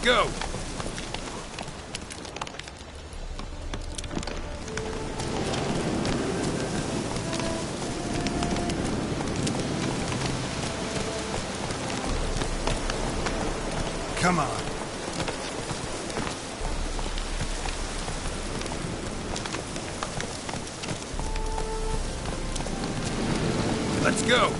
go! Come on. Let's go!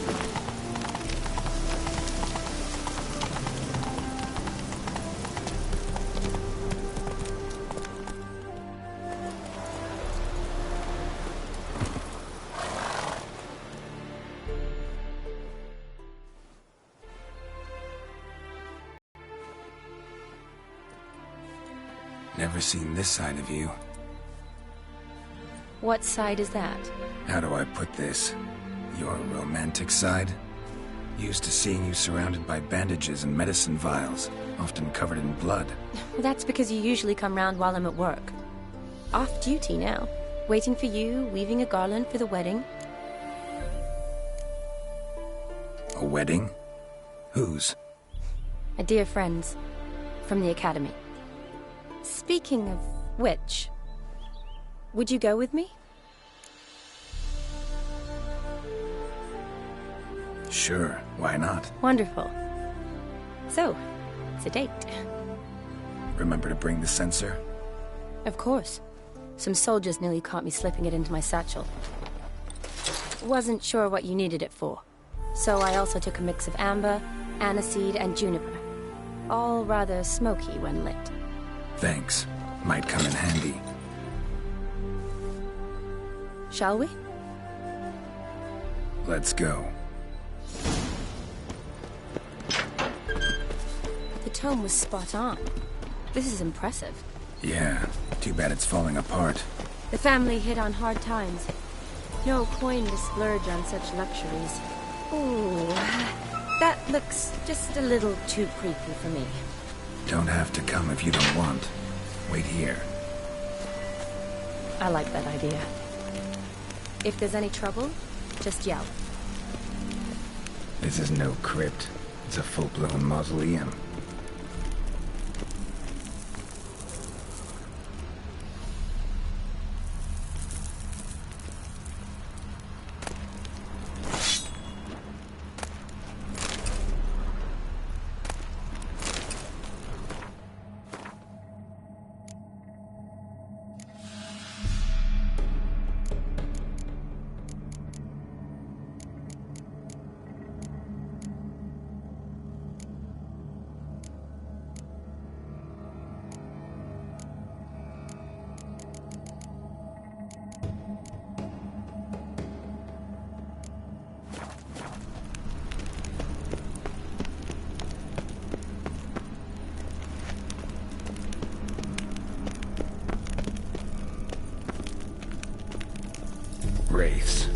Never seen this side of you. What side is that? How do I put this? Your romantic side? Used to seeing you surrounded by bandages and medicine vials, often covered in blood. Well, that's because you usually come round while I'm at work. Off duty now. Waiting for you, weaving a garland for the wedding. A wedding? Whose? A dear friend's. From the academy. Speaking of which, would you go with me? Sure, why not? Wonderful. So, it's a date. Remember to bring the sensor? Of course. Some soldiers nearly caught me slipping it into my satchel. Wasn't sure what you needed it for. So I also took a mix of amber, aniseed, and juniper. All rather smoky when lit. Thanks. Might come in handy. Shall we? Let's go. The tome was spot on. This is impressive. Yeah, too bad it's falling apart. The family hit on hard times. No coin to splurge on such luxuries. Ooh, that looks just a little too creepy for me. Don't have to come if you don't want. Wait here. I like that idea. If there's any trouble, just yell. This is no crypt. It's a full-blown mausoleum. Wraiths.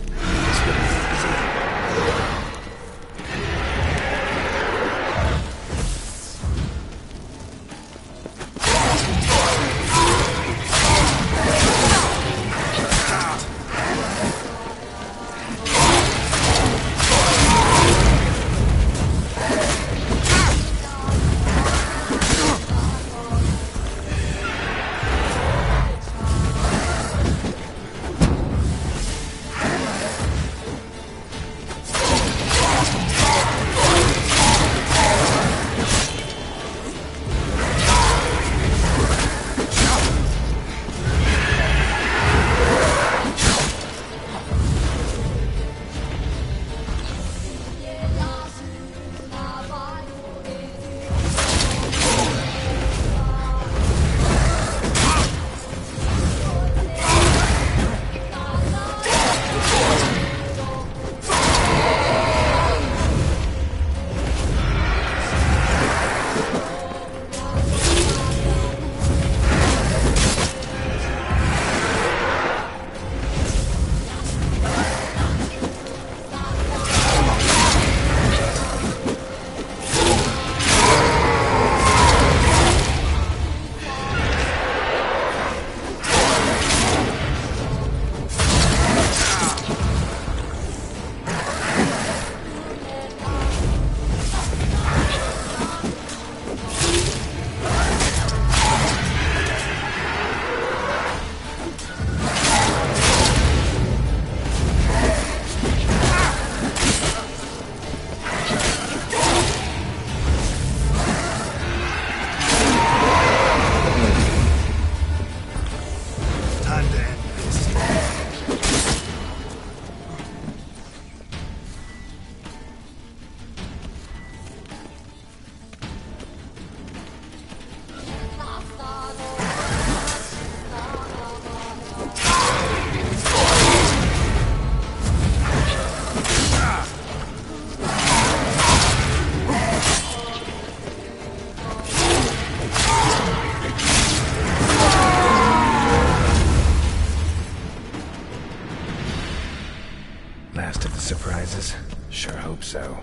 surprises? Sure hope so.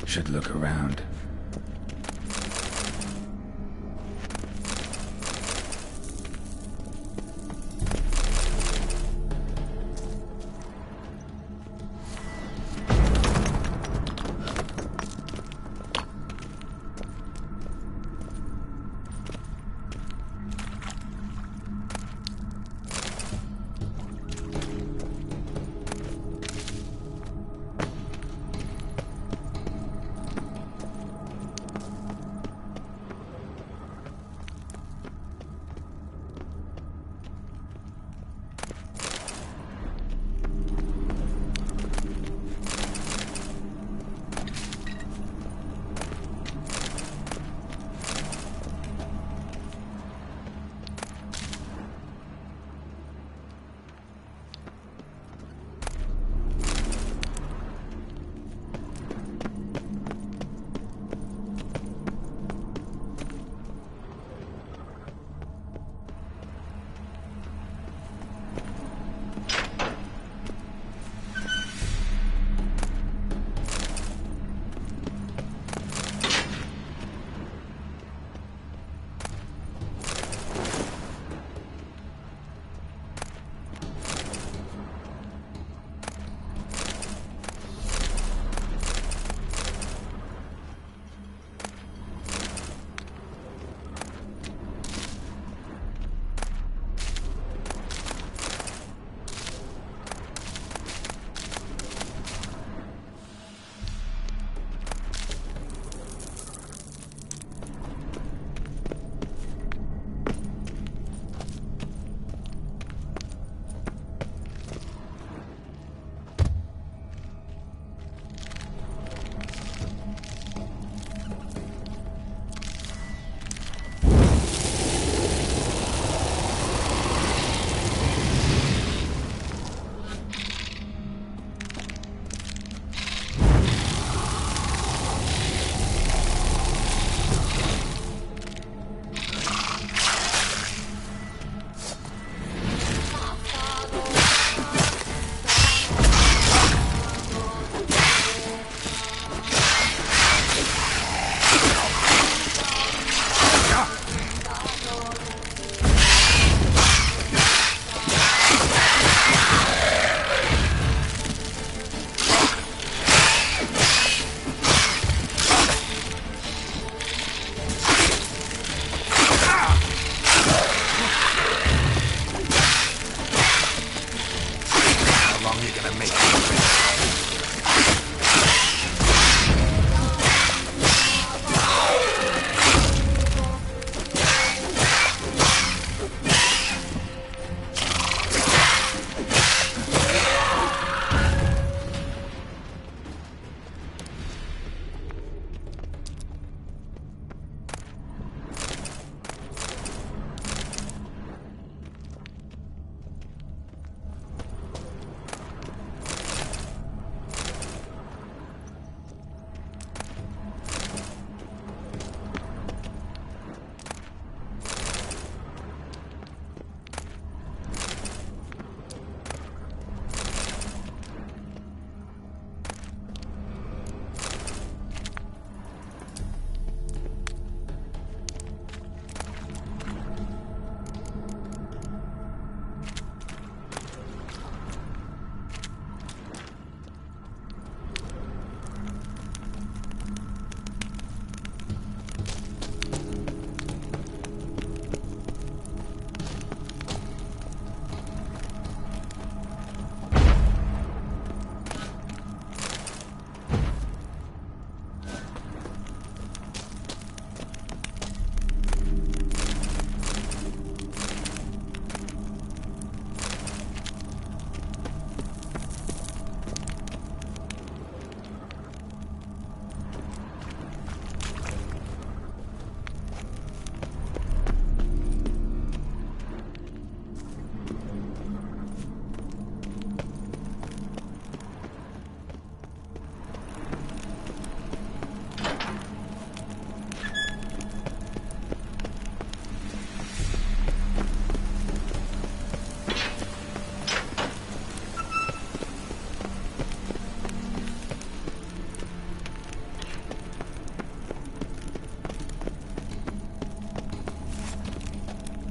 Should look around.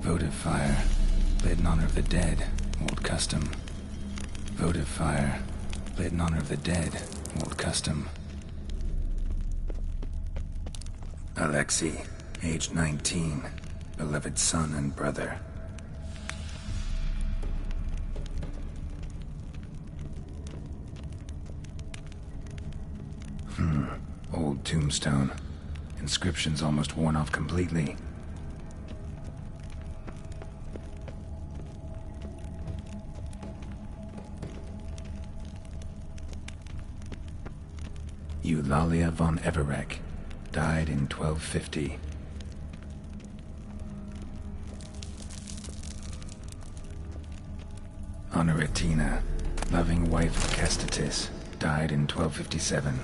Votive fire, lit in honor of the dead, old custom. Votive fire, lit in honor of the dead, old custom. Alexei, age 19, beloved son and brother. Old tombstone. Inscription's almost worn off completely. Eulalia von Everec, died in 1250. Honoratina, loving wife of Kestatis, died in 1257.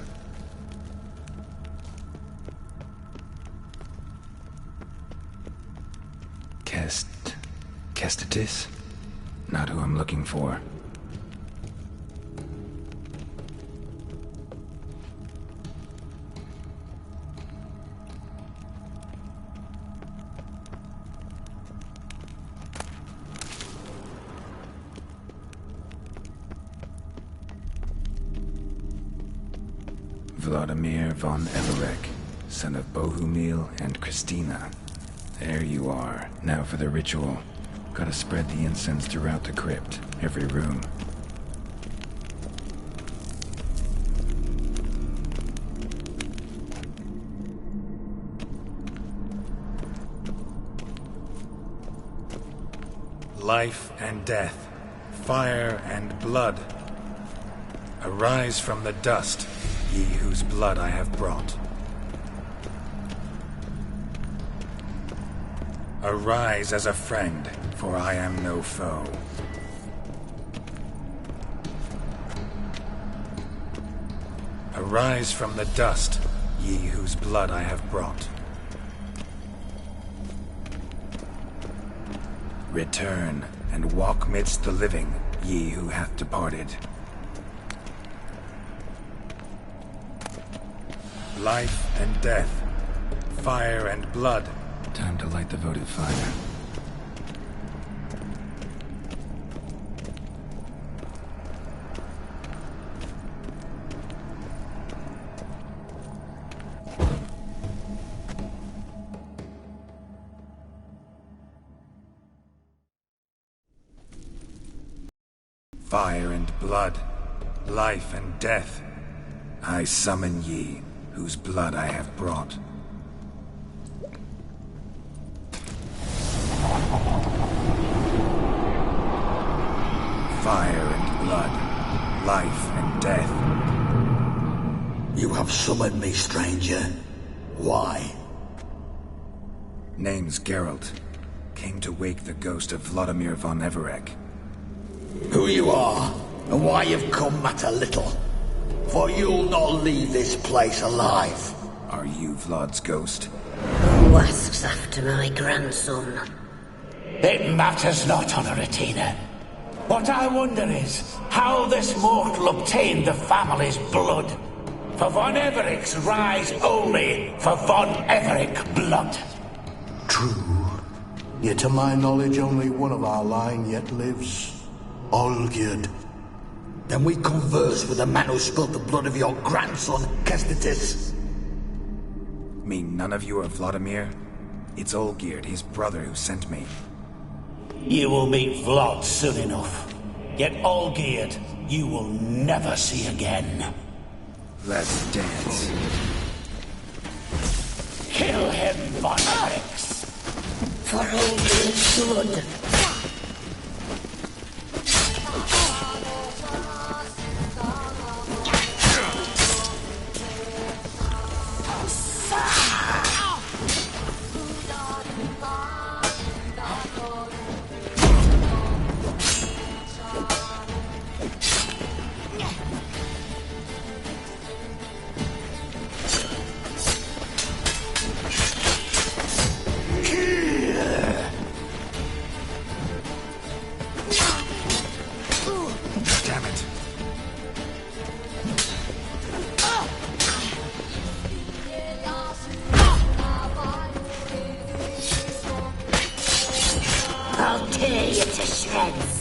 Kestatis? Not who I'm looking for. Vladimir von Everec, son of Bohumil and Christina. There you are. Now for the ritual. Gotta spread the incense throughout the crypt, every room. Life and death, fire and blood. Arise from the dust, ye whose blood I have brought. Arise as a friend, for I am no foe. Arise from the dust, ye whose blood I have brought. Return, and walk midst the living, ye who hath departed. Life and death, fire and blood. Time to light the votive fire. Fire and blood, life and death. I summon ye, whose blood I have brought. Fire and blood, life and death. You have summoned me, stranger. Why? Name's Geralt. Came to wake the ghost of Vladimir von Everec. Who you are, and why you've come matter little. For you'll not leave this place alive. Are you Vlad's ghost? Who asks after my grandson? It matters not, Honoratina. What I wonder is how this mortal obtained the family's blood. For von Everec's rise only for von Everec blood. True. Yet to my knowledge only one of our line yet lives. Olgierd. Then we converse with the man who spilled the blood of your grandson, Kestatis. Mean none of you are Vladimir? It's Olgierd, his brother, who sent me. You will meet Vlad soon enough. Yet Olgierd, you will never see again. Let's dance. Kill him, von Everec. For Olgierd's blood. I'll tear you to shreds.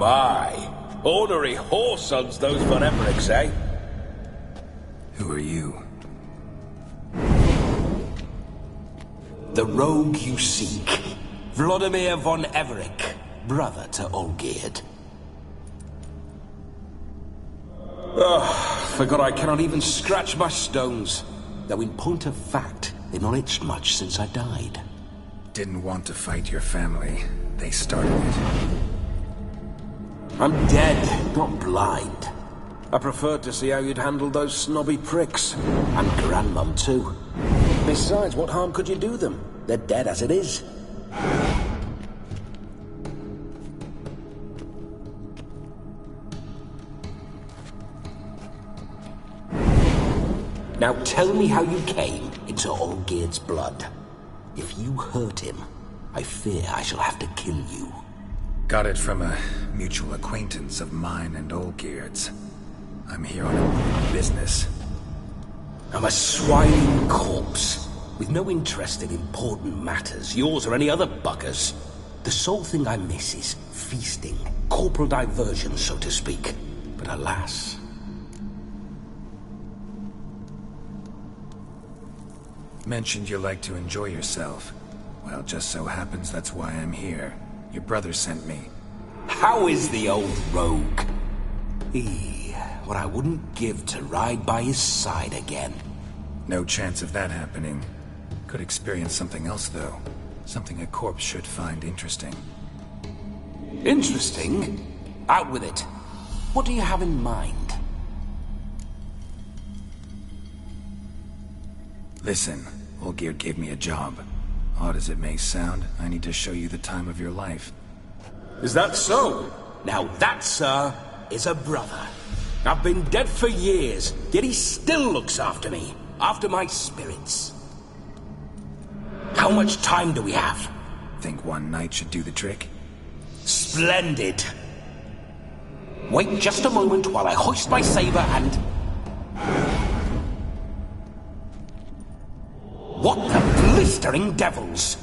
My. Ornery whoresuns those von Evericks, eh? Who are you? The rogue you seek. Vladimir von Everec, brother to Olgierd. Forgot I cannot even scratch my stones. Though in point of fact, they've not itched much since I died. Didn't want to fight your family. They started it. I'm dead, not blind. I preferred to see how you'd handle those snobby pricks. And Grandmum, too. Besides, what harm could you do them? They're dead as it is. Now tell me how you came into Olgierd's blood. If you hurt him, I fear I shall have to kill you. Got it from a mutual acquaintance of mine and Olgierd's. I'm here on a business. I'm a swine corpse, with no interest in important matters, yours or any other buggers. The sole thing I miss is feasting, corporal diversion, so to speak. But alas... Mentioned you like to enjoy yourself. Well, just so happens that's why I'm here. Your brother sent me. How is the old rogue? He what I wouldn't give to ride by his side again. No chance of that happening. Could experience something else, though. Something a corpse should find interesting. Interesting? Out with it. What do you have in mind? Listen, Olgierd gave me a job. Odd as it may sound, I need to show you the time of your life. Is that so? Now that, sir, is a brother. I've been dead for years, yet he still looks after me, after my spirits. How much time do we have? Think one night should do the trick? Splendid. Wait just a moment while I hoist my saber and... What the blistering devils?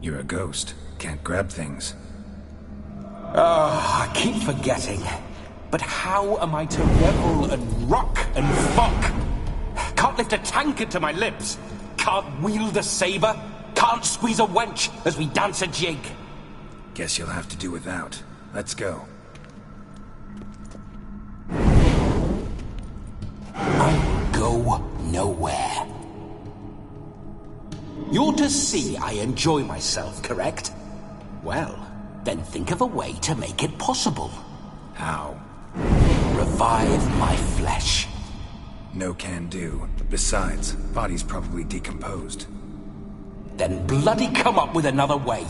You're a ghost. Can't grab things. I keep forgetting. But how am I to revel and rock and fuck? Can't lift a tankard to my lips. Can't wield a saber. Can't squeeze a wench as we dance a jig. Guess you'll have to do without. Let's go. I will go nowhere. You're to see I enjoy myself, correct? Well, then think of a way to make it possible. How? Revive my flesh. No can do. Besides, body's probably decomposed. Then bloody come up with another way.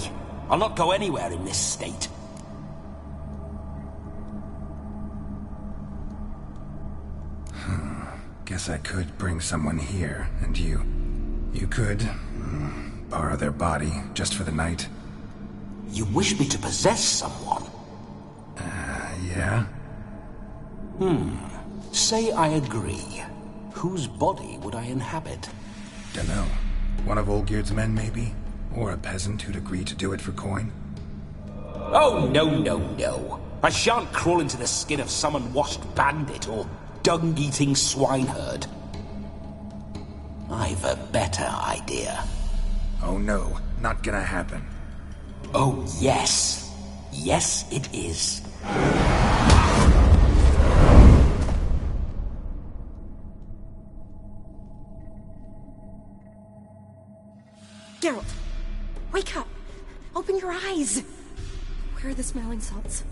I'll not go anywhere in this state. Guess I could bring someone here, and you could borrow their body just for the night. You wish me to possess someone? Yeah? Say I agree. Whose body would I inhabit? Dunno. One of Olgierd's men, maybe? Or a peasant who'd agree to do it for coin? Oh, no. I shan't crawl into the skin of some unwashed bandit or dung-eating swineherd. I've a better idea. Oh no, not gonna happen. Oh, yes. Yes, it is. Geralt, wake up! Open your eyes! Where are the smelling salts?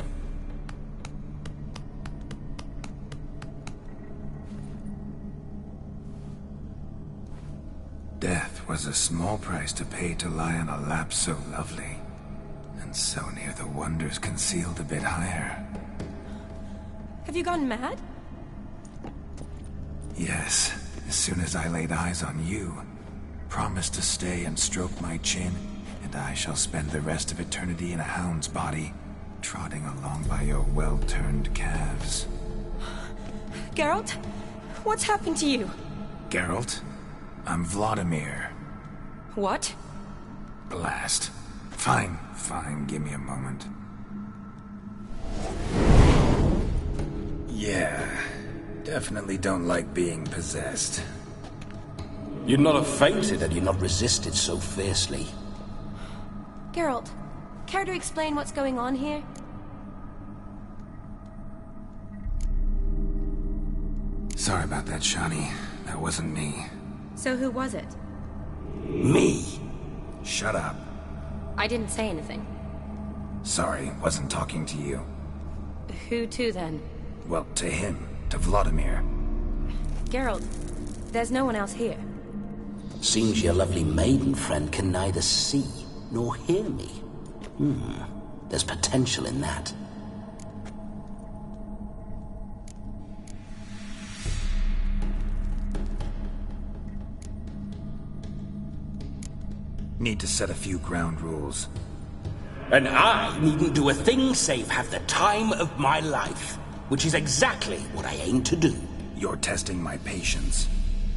Death was a small price to pay to lie on a lap so lovely, and so near the wonders concealed a bit higher. Have you gone mad? Yes, as soon as I laid eyes on you, promised to stay and stroke my chin, and I shall spend the rest of eternity in a hound's body, trotting along by your well-turned calves. Geralt? What's happened to you? Geralt? I'm Vladimir. What? Blast. Fine, give me a moment. Yeah, definitely don't like being possessed. You'd not have fainted had you not resisted so fiercely. Geralt, care to explain what's going on here? Sorry about that, Shani. That wasn't me. So who was it? Me? Shut up. I didn't say anything. Sorry, wasn't talking to you. Who to, then? Well, to him. To Vladimir. Geralt, there's no one else here. Seems your lovely maiden friend can neither see nor hear me. There's potential in that. Need to set a few ground rules. And I needn't do a thing save have the time of my life, which is exactly what I aim to do. You're testing my patience.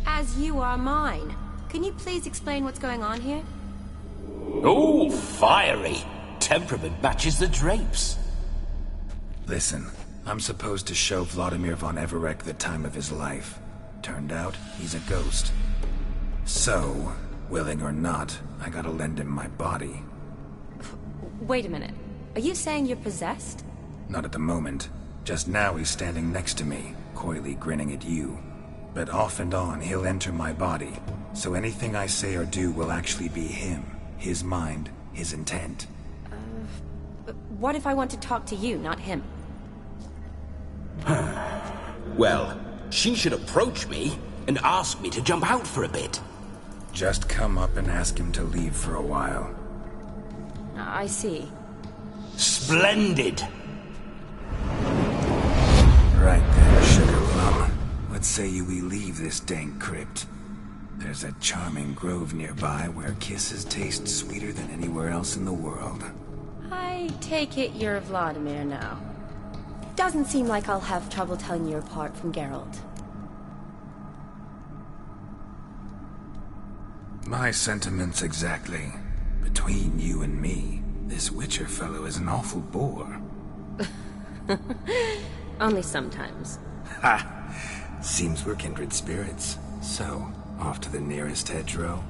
As you are mine. Can you please explain what's going on here? Oh, fiery. Temperament matches the drapes. Listen, I'm supposed to show Vladimir von Everec the time of his life. Turned out, he's a ghost. So, willing or not, I gotta lend him my body. Wait a minute. Are you saying you're possessed? Not at the moment. Just now he's standing next to me, coyly grinning at you. But off and on, he'll enter my body, so anything I say or do will actually be him, his mind, his intent. What if I want to talk to you, not him? Well, she should approach me and ask me to jump out for a bit. Just come up and ask him to leave for a while. I see. Splendid! Right then, Sugar Plum. What say you we leave this dank crypt? There's a charming grove nearby where kisses taste sweeter than anywhere else in the world. I take it you're Vladimir now. Doesn't seem like I'll have trouble telling you apart from Geralt. My sentiments exactly. Between you and me, this Witcher fellow is an awful bore. Only sometimes. Ha! Seems we're kindred spirits. So, off to the nearest hedgerow?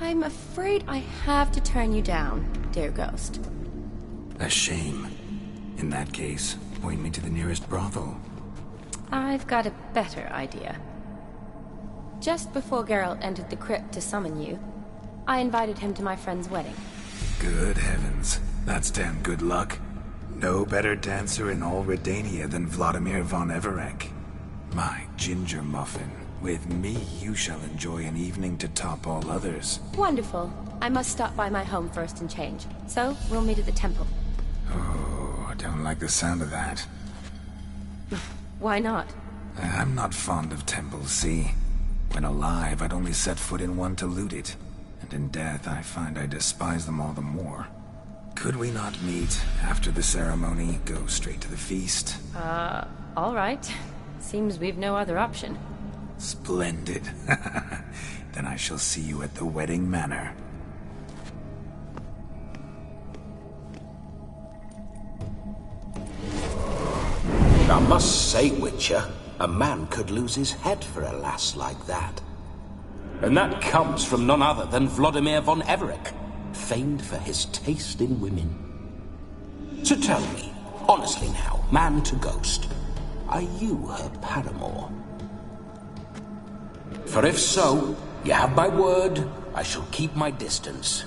I'm afraid I have to turn you down, dear ghost. A shame. In that case, point me to the nearest brothel. I've got a better idea. Just before Geralt entered the crypt to summon you, I invited him to my friend's wedding. Good heavens. That's damn good luck. No better dancer in all Redania than Vladimir von Everec. My ginger muffin. With me, you shall enjoy an evening to top all others. Wonderful. I must stop by my home first and change. So, we'll meet at the temple. Oh, I don't like the sound of that. Why not? I'm not fond of temples, see? When alive, I'd only set foot in one to loot it. And in death, I find I despise them all the more. Could we not meet after the ceremony, go straight to the feast? All right. Seems we've no other option. Splendid. Then I shall see you at the wedding manor. I must say, Witcher, a man could lose his head for a lass like that. And that comes from none other than Vladimir von Everec, famed for his taste in women. So tell me, honestly now, man to ghost, are you her paramour? For if so, you have my word, I shall keep my distance.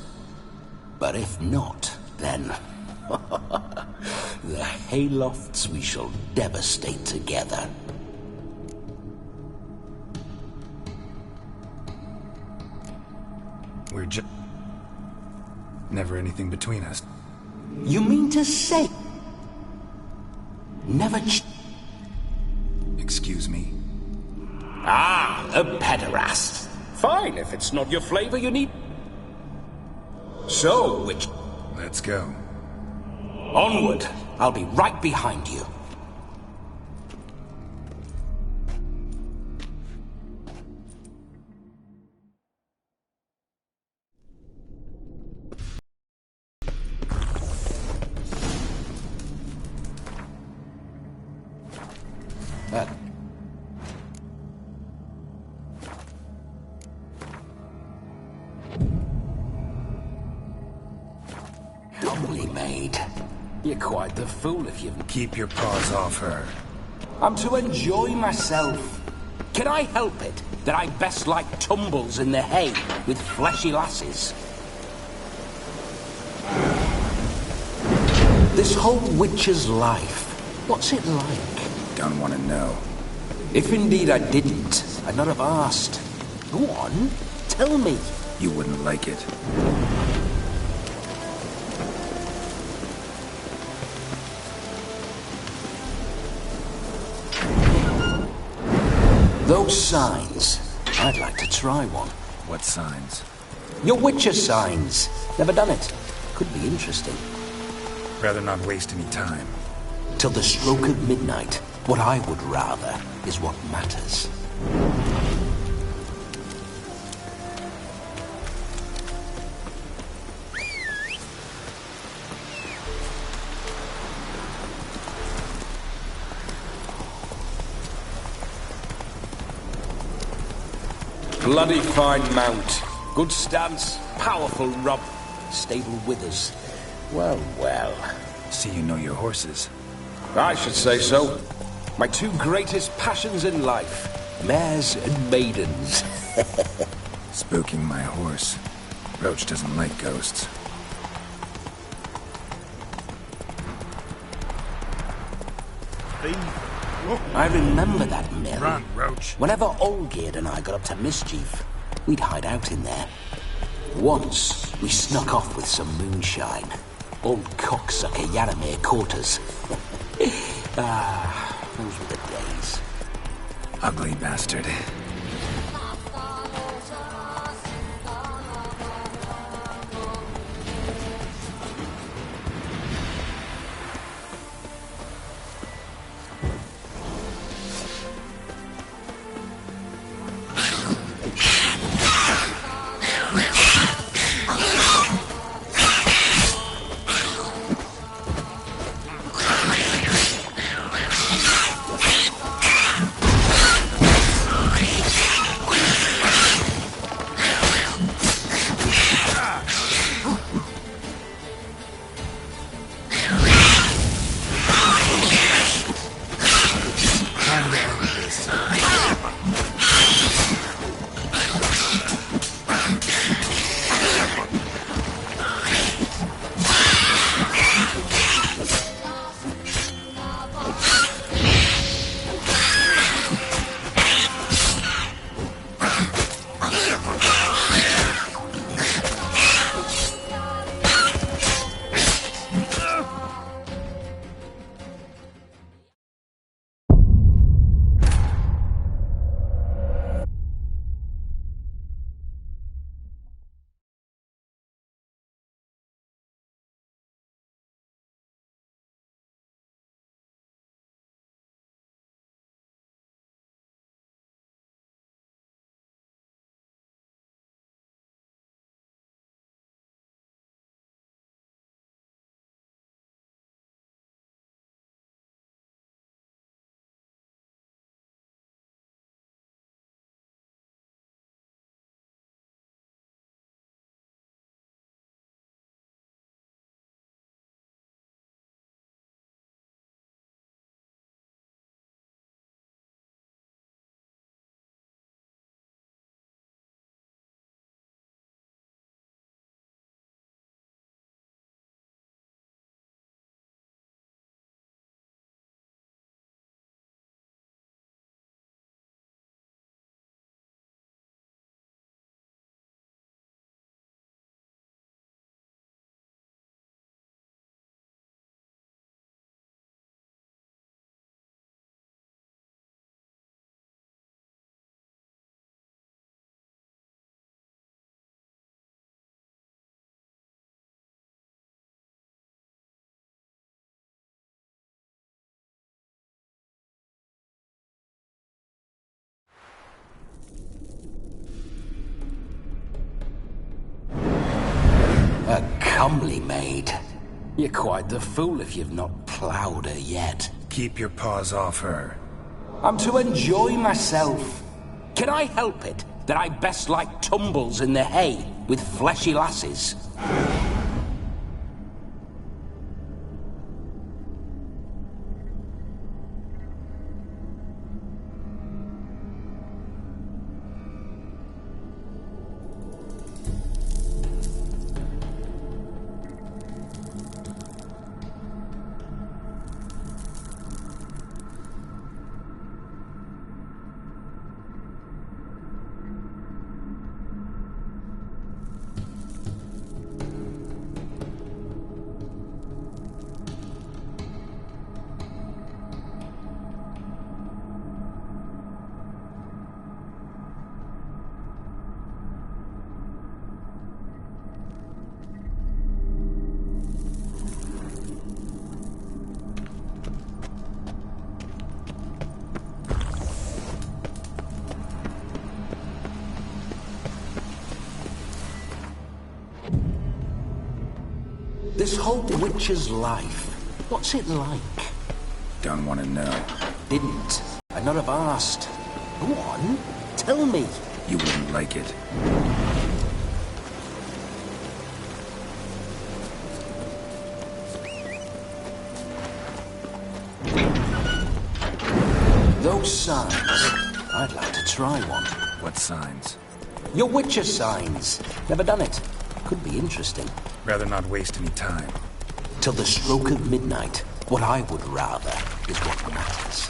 But if not, then... the haylofts we shall devastate together. We're just... never anything between us. You mean to say... never Excuse me? Ah, a pederast. Fine, if it's not your flavor you need... So, which... Let's go. Onward! I'll be right behind you. Humbly made. You're quite the fool if you... Keep your paws off her. I'm to enjoy myself. Can I help it that I best like tumbles in the hay with fleshy lasses? This whole witcher's life, what's it like? Don't want to know. If indeed I didn't, I'd not have asked. Go on, tell me. You wouldn't like it. Those signs, I'd like to try one. What signs? Your Witcher signs. Never done it. Could be interesting. Rather not waste any time. Till the stroke of midnight, what I would rather is what matters. Bloody fine mount. Good stance, powerful rub. Stable withers. Well, well. See you know your horses. I should say so. My two greatest passions in life. Mares and maidens. Spooking my horse. Roach doesn't like ghosts. I remember that mill. Run, Roach. Whenever Olgierd and I got up to mischief, we'd hide out in there. Once, we snuck off with some moonshine. Old cocksucker Yaramir caught us. Those were the days. Ugly bastard. A comely maid. You're quite the fool if you've not ploughed her yet. Keep your paws off her. I'm to enjoy myself. Can I help it that I best like tumbles in the hay with fleshy lasses? This whole witcher's life, what's it like? Don't want to know. Didn't. I'd not have asked. Go on, tell me. You wouldn't like it. Those signs. I'd like to try one. What signs? Your Witcher signs. Never done it. Could be interesting. Rather not waste any time. Till the stroke of midnight. What I would rather is what matters.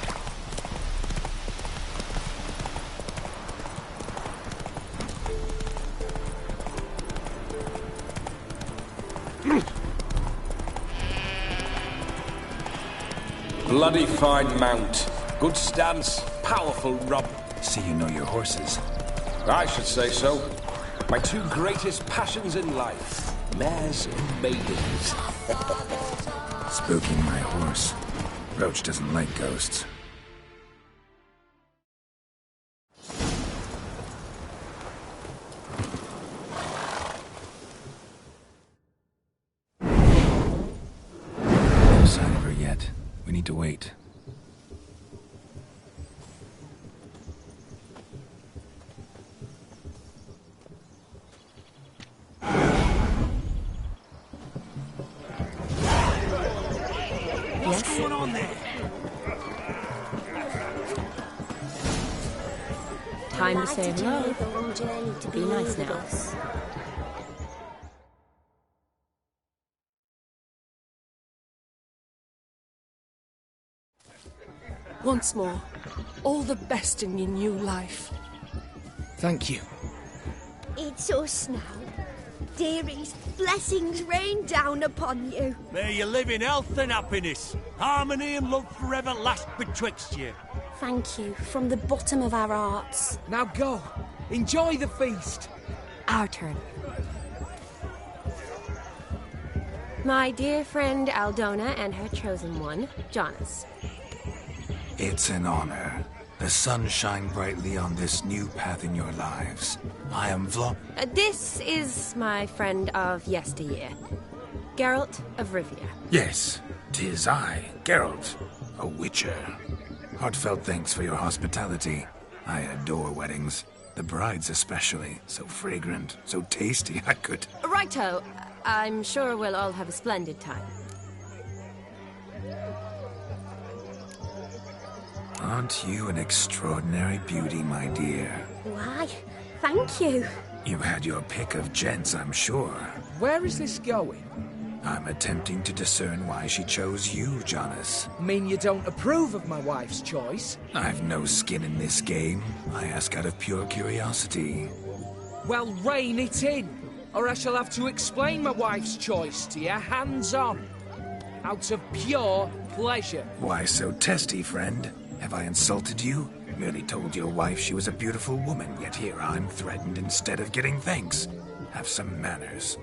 Bloody fine mount. Good stance, powerful rub. See you know your horses. I should say so. My two greatest passions in life. Mares and maidens. Spooking my horse. Roach doesn't like ghosts. No sign of her yet. We need to wait. What's going on there? Time to say hello. Be nice now. Once more, all the best in your new life. Thank you. It's us now. Dearies, blessings rain down upon you. May you live in health and happiness. Harmony and love forever last betwixt you. Thank you, from the bottom of our hearts. Now go. Enjoy the feast. Our turn. My dear friend Aldona and her chosen one, Jonas. It's an honor. The sun shine brightly on this new path in your lives. I am This is my friend of yesteryear, Geralt of Rivia. Yes, 'tis I, Geralt, a witcher. Heartfelt thanks for your hospitality. I adore weddings. The brides especially. So fragrant, so tasty, I could... Righto. I'm sure we'll all have a splendid time. Aren't you an extraordinary beauty, my dear? Why, thank you. You've had your pick of gents, I'm sure. Where is this going? I'm attempting to discern why she chose you, Jonas. Mean you don't approve of my wife's choice? I've no skin in this game. I ask out of pure curiosity. Well, rein it in, or I shall have to explain my wife's choice to you hands-on. Out of pure pleasure. Why so testy, friend? Have I insulted you? Merely told your wife she was a beautiful woman, yet here I'm threatened instead of getting thanks. Have some manners.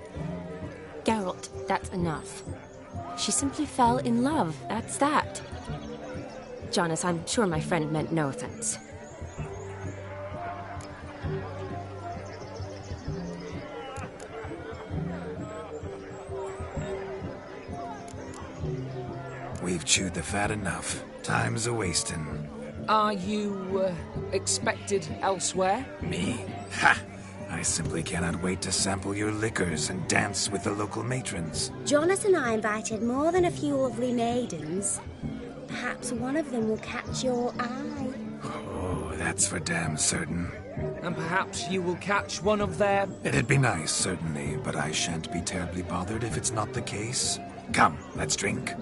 Geralt, that's enough. She simply fell in love, that's that. Jonas, I'm sure my friend meant no offense. We've chewed the fat enough. Time's a-wasting. Are you, expected elsewhere? Me? Ha! I simply cannot wait to sample your liquors and dance with the local matrons. Jonas and I invited more than a few lovely maidens. Perhaps one of them will catch your eye. Oh, that's for damn certain. And perhaps you will catch one of their... It'd be nice, certainly, but I shan't be terribly bothered if it's not the case. Come, let's drink.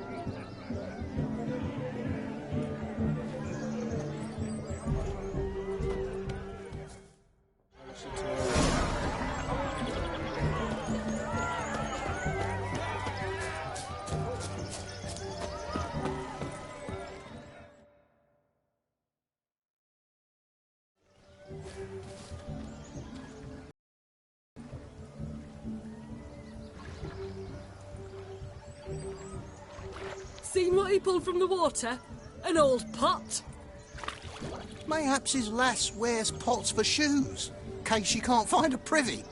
Seen what he pulled from the water? An old pot? Mayhaps his lass wears pots for shoes, in case she can't find a privy.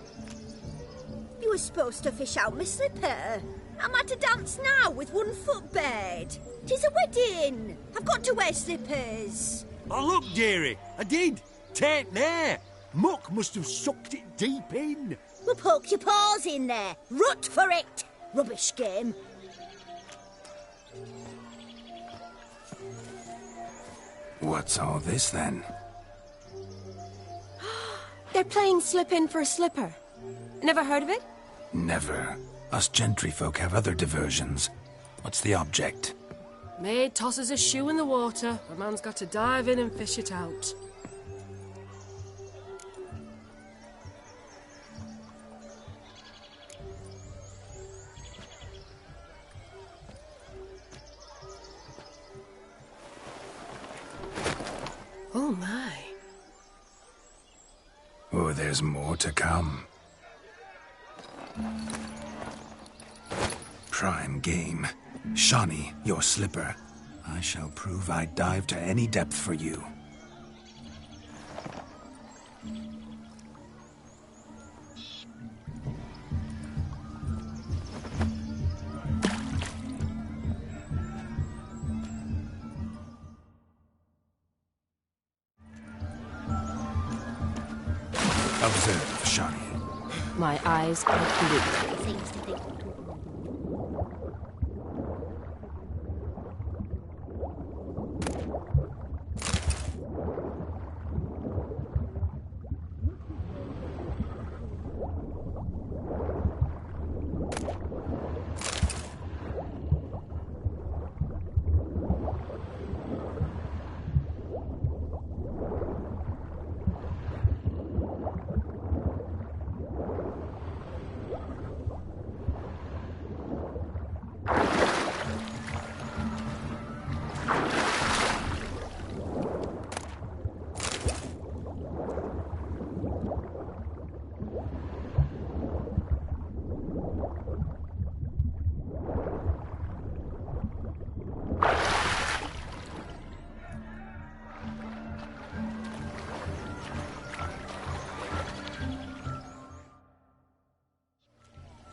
You were supposed to fish out my slipper. I'm at a dance now with one foot bared. 'Tis a wedding. I've got to wear slippers. Oh, look, dearie, I did. Tain't there. Muck must have sucked it deep in. Well, poke your paws in there. Rut for it. Rubbish game. What's all this, then? They're playing slip-in for a slipper. Never heard of it? Never. Us gentry folk have other diversions. What's the object? Maid tosses a shoe in the water. A man's got to dive in and fish it out. Oh my. Oh, there's more to come. Prime game. Shani, your slipper. I shall prove I'd dive to any depth for you. Observe, Shani. My eyes are blue. Seems to think.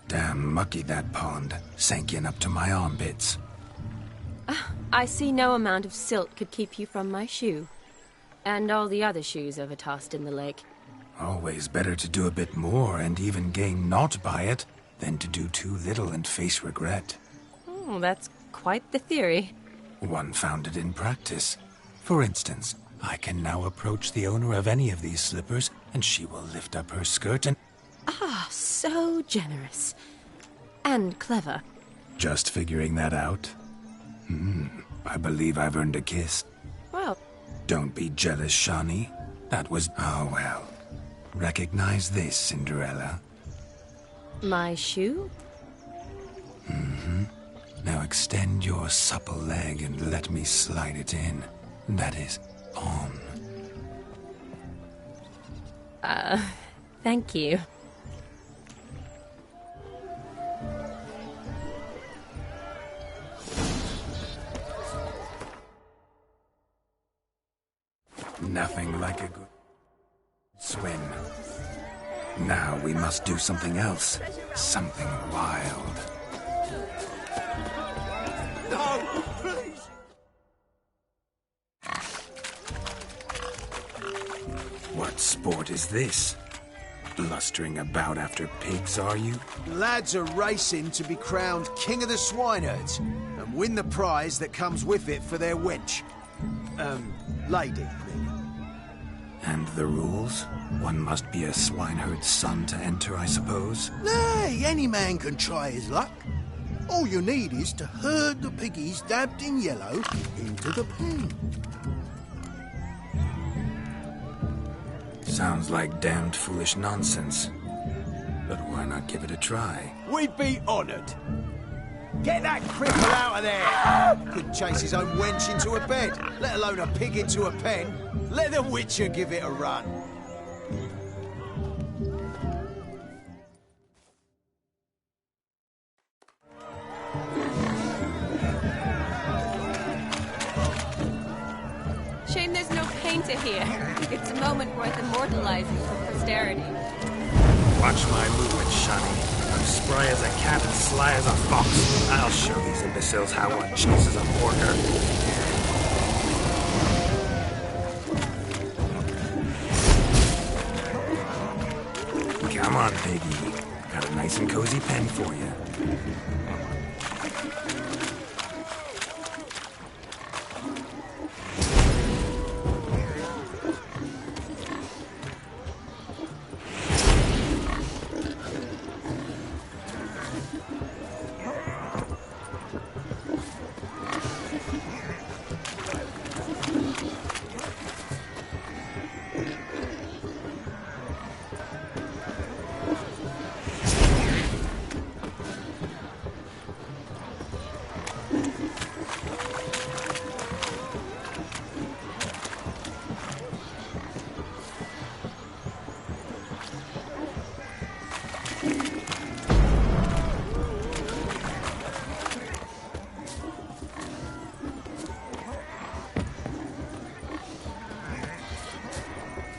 Damn mucky, that pond. Sank in up to my armpits. I see no amount of silt could keep you from my shoe. And all the other shoes overtossed in the lake. Always better to do a bit more and even gain naught by it than to do too little and face regret. Oh, that's quite the theory. One founded in practice. For instance, I can now approach the owner of any of these slippers, and she will lift up her skirt and... Ah, so generous. And clever. Just figuring that out? I believe I've earned a kiss. Well... Don't be jealous, Shani. That was... Oh, well. Recognize this, Cinderella. My shoe? Now extend your supple leg and let me slide it in. That is, on. Thank you. Nothing like a good swim. Now we must do something else. Something wild. No, please! What sport is this? Blustering about after pigs, are you? Lads are racing to be crowned King of the Swineherds and win the prize that comes with it for their wench. Lady. And the rules? One must be a swineherd's son to enter, I suppose? Nay, any man can try his luck. All you need is to herd the piggies dabbed in yellow into the pen. Sounds like damned foolish nonsense. But why not give it a try? We'd be honoured. Get that cripple out of there! Couldn't chase his own wench into a bed, let alone a pig into a pen. Let the Witcher give it a run. Shame there's no painter here. It's a moment worth immortalizing for posterity. Watch my movement, Shani. I'm spry as a cat and sly as a fox. I'll show these imbeciles how one chases a porker. Come on, piggy. Got a nice and cozy pen for you.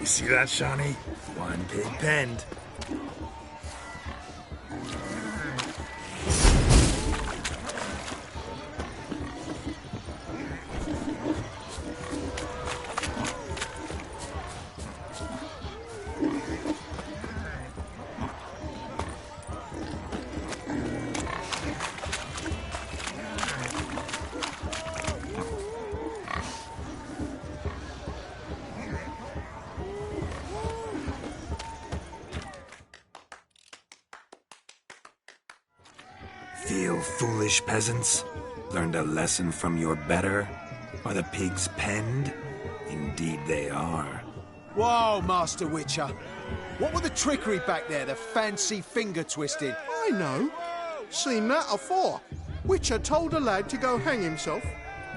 You see that, Shawnee? One pig penned. Feel foolish, peasants? Learned a lesson from your better? Are the pigs penned? Indeed they are. Whoa, Master Witcher. What were the trickery back there, the fancy finger twisting? I know. Seen that afore. Witcher told a lad to go hang himself,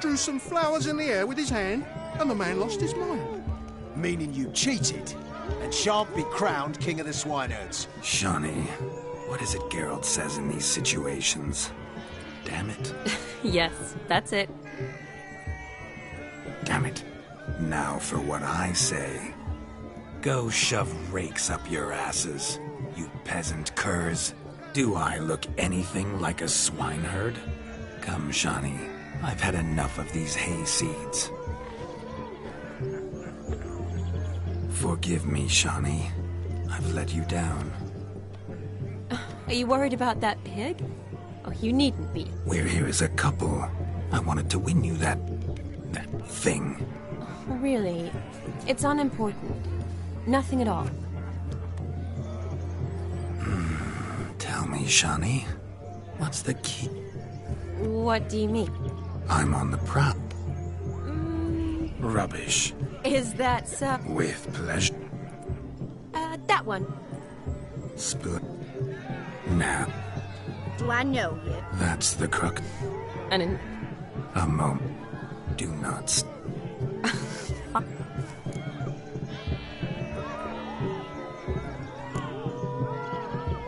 drew some flowers in the air with his hand, and the man lost his mind. Meaning you cheated, and shan't be crowned King of the Swineherds. Shawnee, what is it Geralt says in these situations? Damn it. Yes, that's it. Damn it. Now for what I say. Go shove rakes up your asses, you peasant curs. Do I look anything like a swineherd? Come, Shawnee. I've had enough of these hay seeds. Forgive me, Shawnee. I've let you down. Are you worried about that pig? Oh, you needn't be. We're here as a couple. I wanted to win you that thing. Really? It's unimportant. Nothing at all. Tell me, Shawnee, what's the key? What do you mean? I'm on the prowl. Rubbish. Is that so? With pleasure. That one. Split. Now. Do I know you? That's the crook. And A moment. Do not.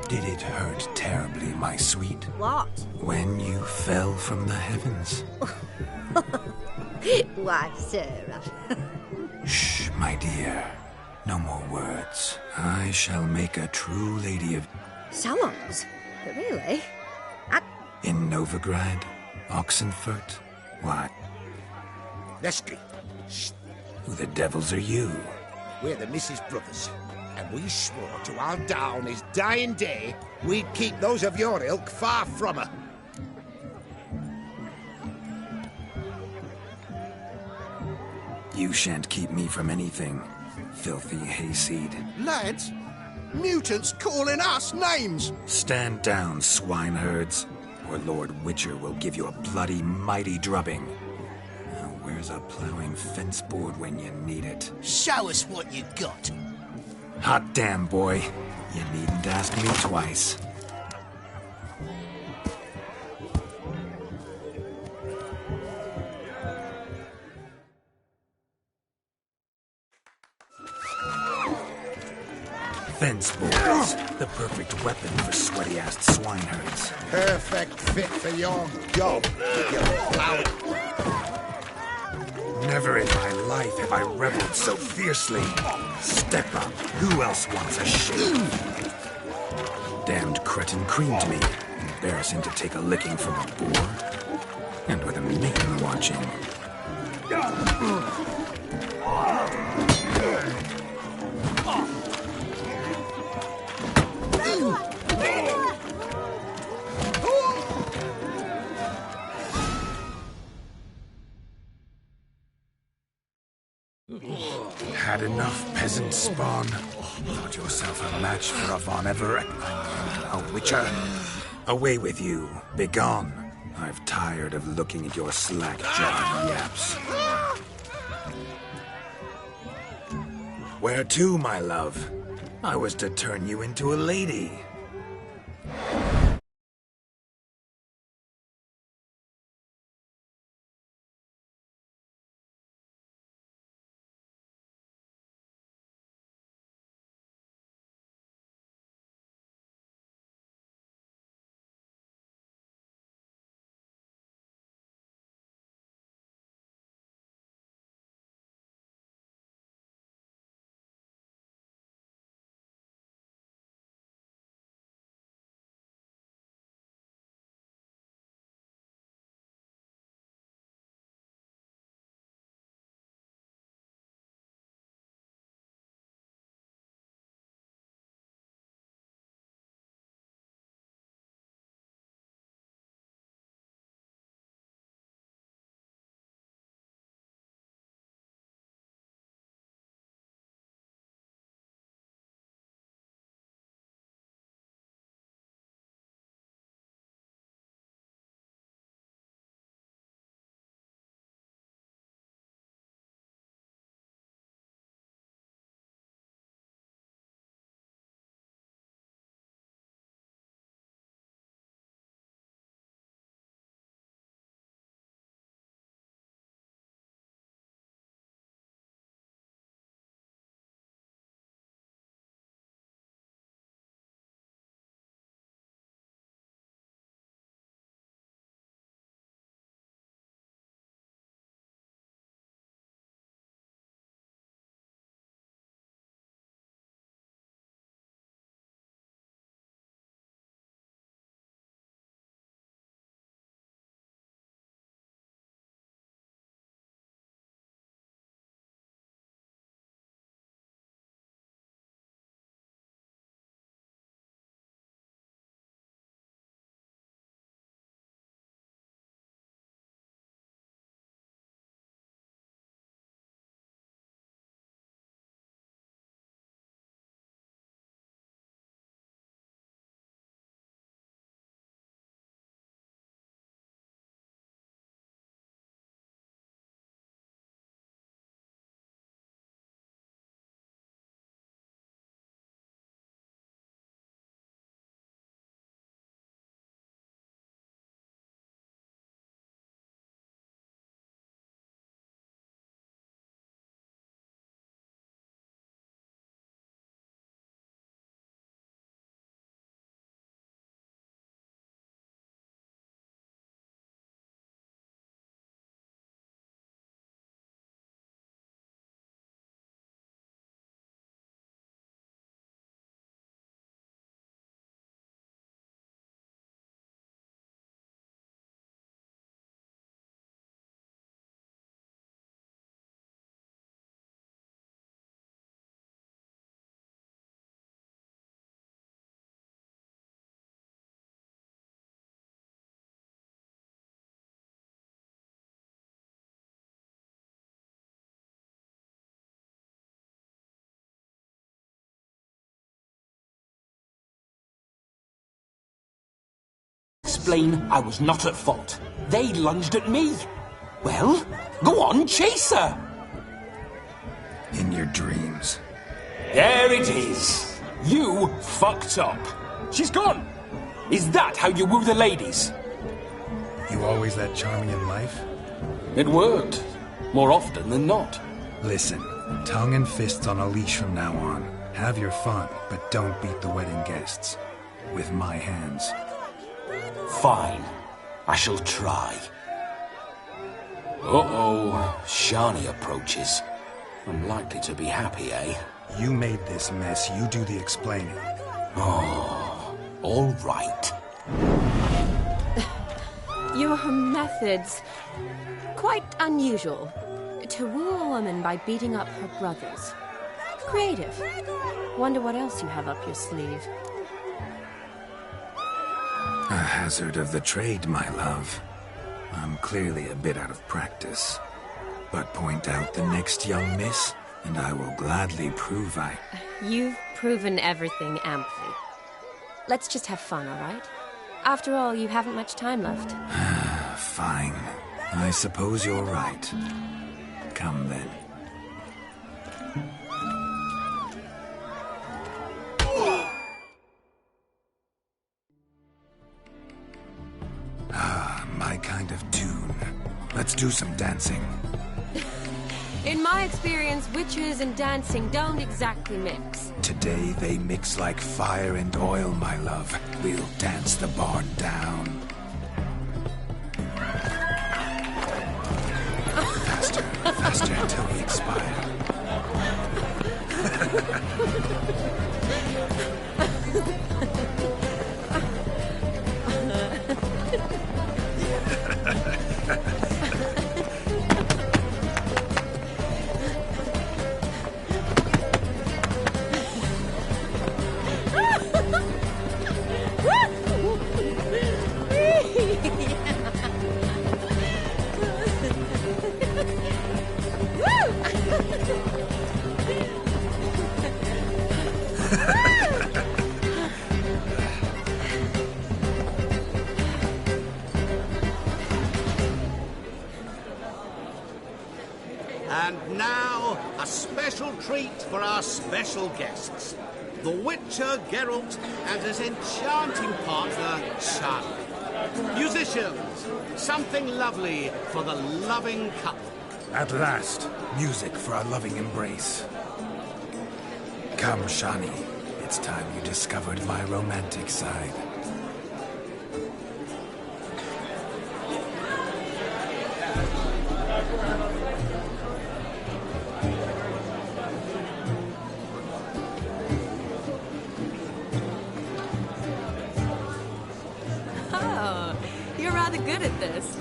Did it hurt terribly, my sweet? What? When you fell from the heavens? Why, Sarah. Shh, my dear. No more words. I shall make a true lady of... Salons? But really? In Novigrad? Oxenfurt? What? Leslie. Who the devils are you? We're the Mrs. Brothers, and we swore to our down his dying day we'd keep those of your ilk far from her. You shan't keep me from anything, filthy hayseed. Lads, mutants calling us names. Stand down, swineherds, or Lord Witcher will give you a bloody mighty drubbing. Now, where's a plowing fence board when you need it? Show us what you got. Hot damn, boy. You needn't ask me twice. Fence boards, the perfect weapon for sweaty-assed swineherds. Perfect fit for your job, you plow. Never in my life have I reveled so fiercely. Step up. Who else wants a shave? Damned cretin creamed me. Embarrassing to take a licking from a boar. And with a maiden watching. Had enough, peasant spawn. Thought yourself a match for a Von Everett. A witcher. Away with you. Begone. I've tired of looking at your slack-jawed yaps. Where to, my love? I was to turn you into a lady. explain I was not at fault. They lunged at me. Well, go on, chase her. In your dreams. There it is. You fucked up. She's gone. Is that how you woo the ladies? You always that charming in life? It worked. More often than not. Listen, tongue and fists on a leash from now on. Have your fun, but don't beat the wedding guests. With my hands. Fine. I shall try. Uh-oh. Shani approaches. Unlikely to be happy, eh? You made this mess. You do the explaining. Oh, all right. Your methods... quite unusual. To woo a woman by beating up her brothers. Creative. Wonder what else you have up your sleeve. A hazard of the trade, my love. I'm clearly a bit out of practice. But point out the next young miss, and I will gladly prove I... You've proven everything amply. Let's just have fun, all right? After all, you haven't much time left. Fine. I suppose you're right. Come then. My kind of tune. Let's do some dancing. In my experience, witches and dancing don't exactly mix. Today they mix like fire and oil, my love. We'll dance the barn down. Faster, faster until we expire. And now, a special treat for our special guests. The Witcher Geralt and his enchanting partner, Shani. Musicians, something lovely for the loving couple. At last, music for our loving embrace. Come, Shani. It's time you discovered my romantic side. Oh, you're rather good at this.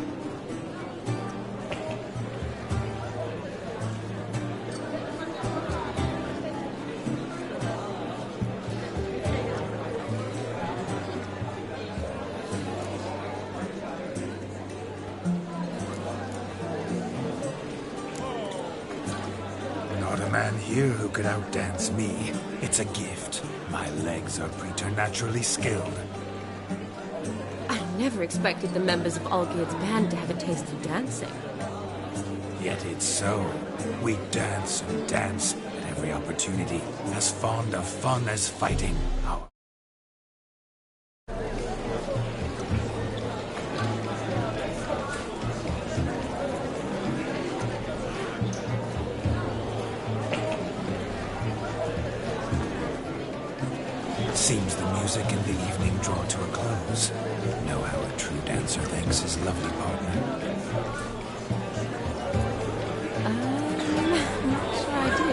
Not a man here who could outdance me. It's a gift. My legs are preternaturally skilled. I never expected the members of Olgierd's band to have a taste of dancing. Yet it's so. We dance and dance at every opportunity, as fond of fun as fighting. Our Seems the music and the evening draw to a close. Know how a true dancer thanks his lovely partner. Not sure I do.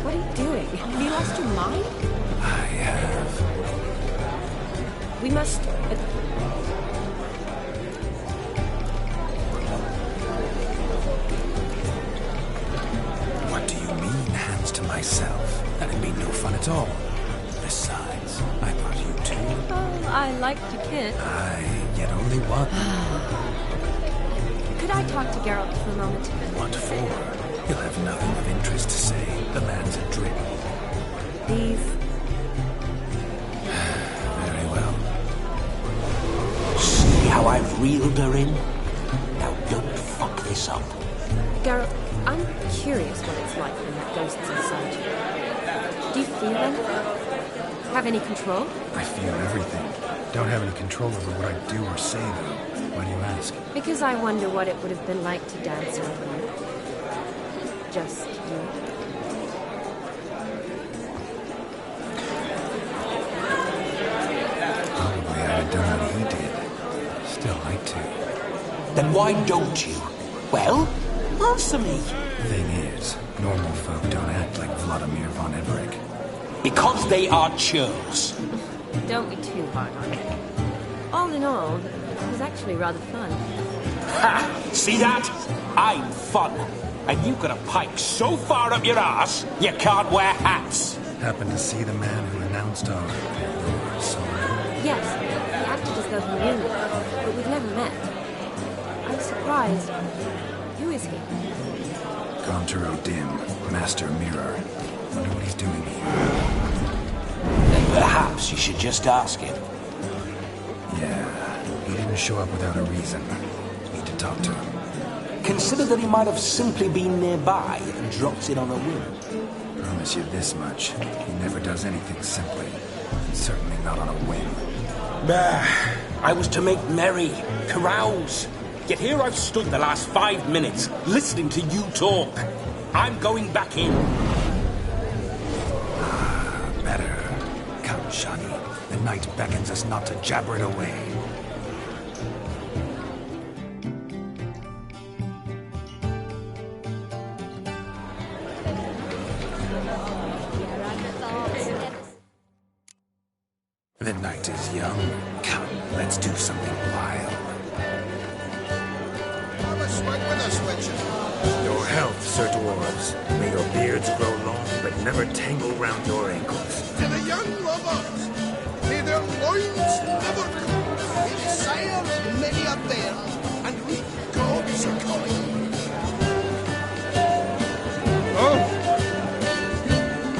What are you doing? Have you lost your mind? I have. We must... What do you mean, hands to myself? That'd be no fun at all. Besides, I thought you too. Oh, I like to kiss. Aye, yet only one. Could I talk to Geralt for a moment? What for? He'll have nothing of interest to say. The man's adrift. These... Very well. See how I've reeled her in? Now don't fuck this up. Geralt, I'm curious what it's like when that ghost's inside you. Do you feel anything? Have any control? I feel everything. Don't have any control over what I do or say, though. Why do you ask? Because I wonder what it would have been like to dance with you. Just you. Probably I'd have done what he did. Still like to. Then why don't you? Well, answer me. Thing is, normal folk don't act like Vladimir von Everec. Because they are churls. Don't be too hard on it. All in all, it was actually rather fun. Ha! See that? I'm fun. And you've got a pike so far up your ass, you can't wear hats. Happened to see the man who announced our sorry? Yes, he acted as though he knew me, but we've never met. I'm surprised. Who is he? Gonter O'Dim, Master Mirror. Wonder what he's doing here. Then perhaps you should just ask him. Yeah, he didn't show up without a reason. Need to talk to him. Consider that he might have simply been nearby and dropped in on a whim. Promise you this much. He never does anything simply. And certainly not on a whim. I was to make merry, carouse. Yet here I've stood the last 5 minutes, listening to you talk. I'm going back in. Better. Come, Shani. The night beckons us not to jabber it away. The night is young. Come, let's do something wild. Have a swig with us, Witcher. Your health, Sir Dwarves. May your beards grow long, but never tangle round your ankles. To the young lovers, may their loins never cool. May the sires many a bear, and we gods are coming. Oh!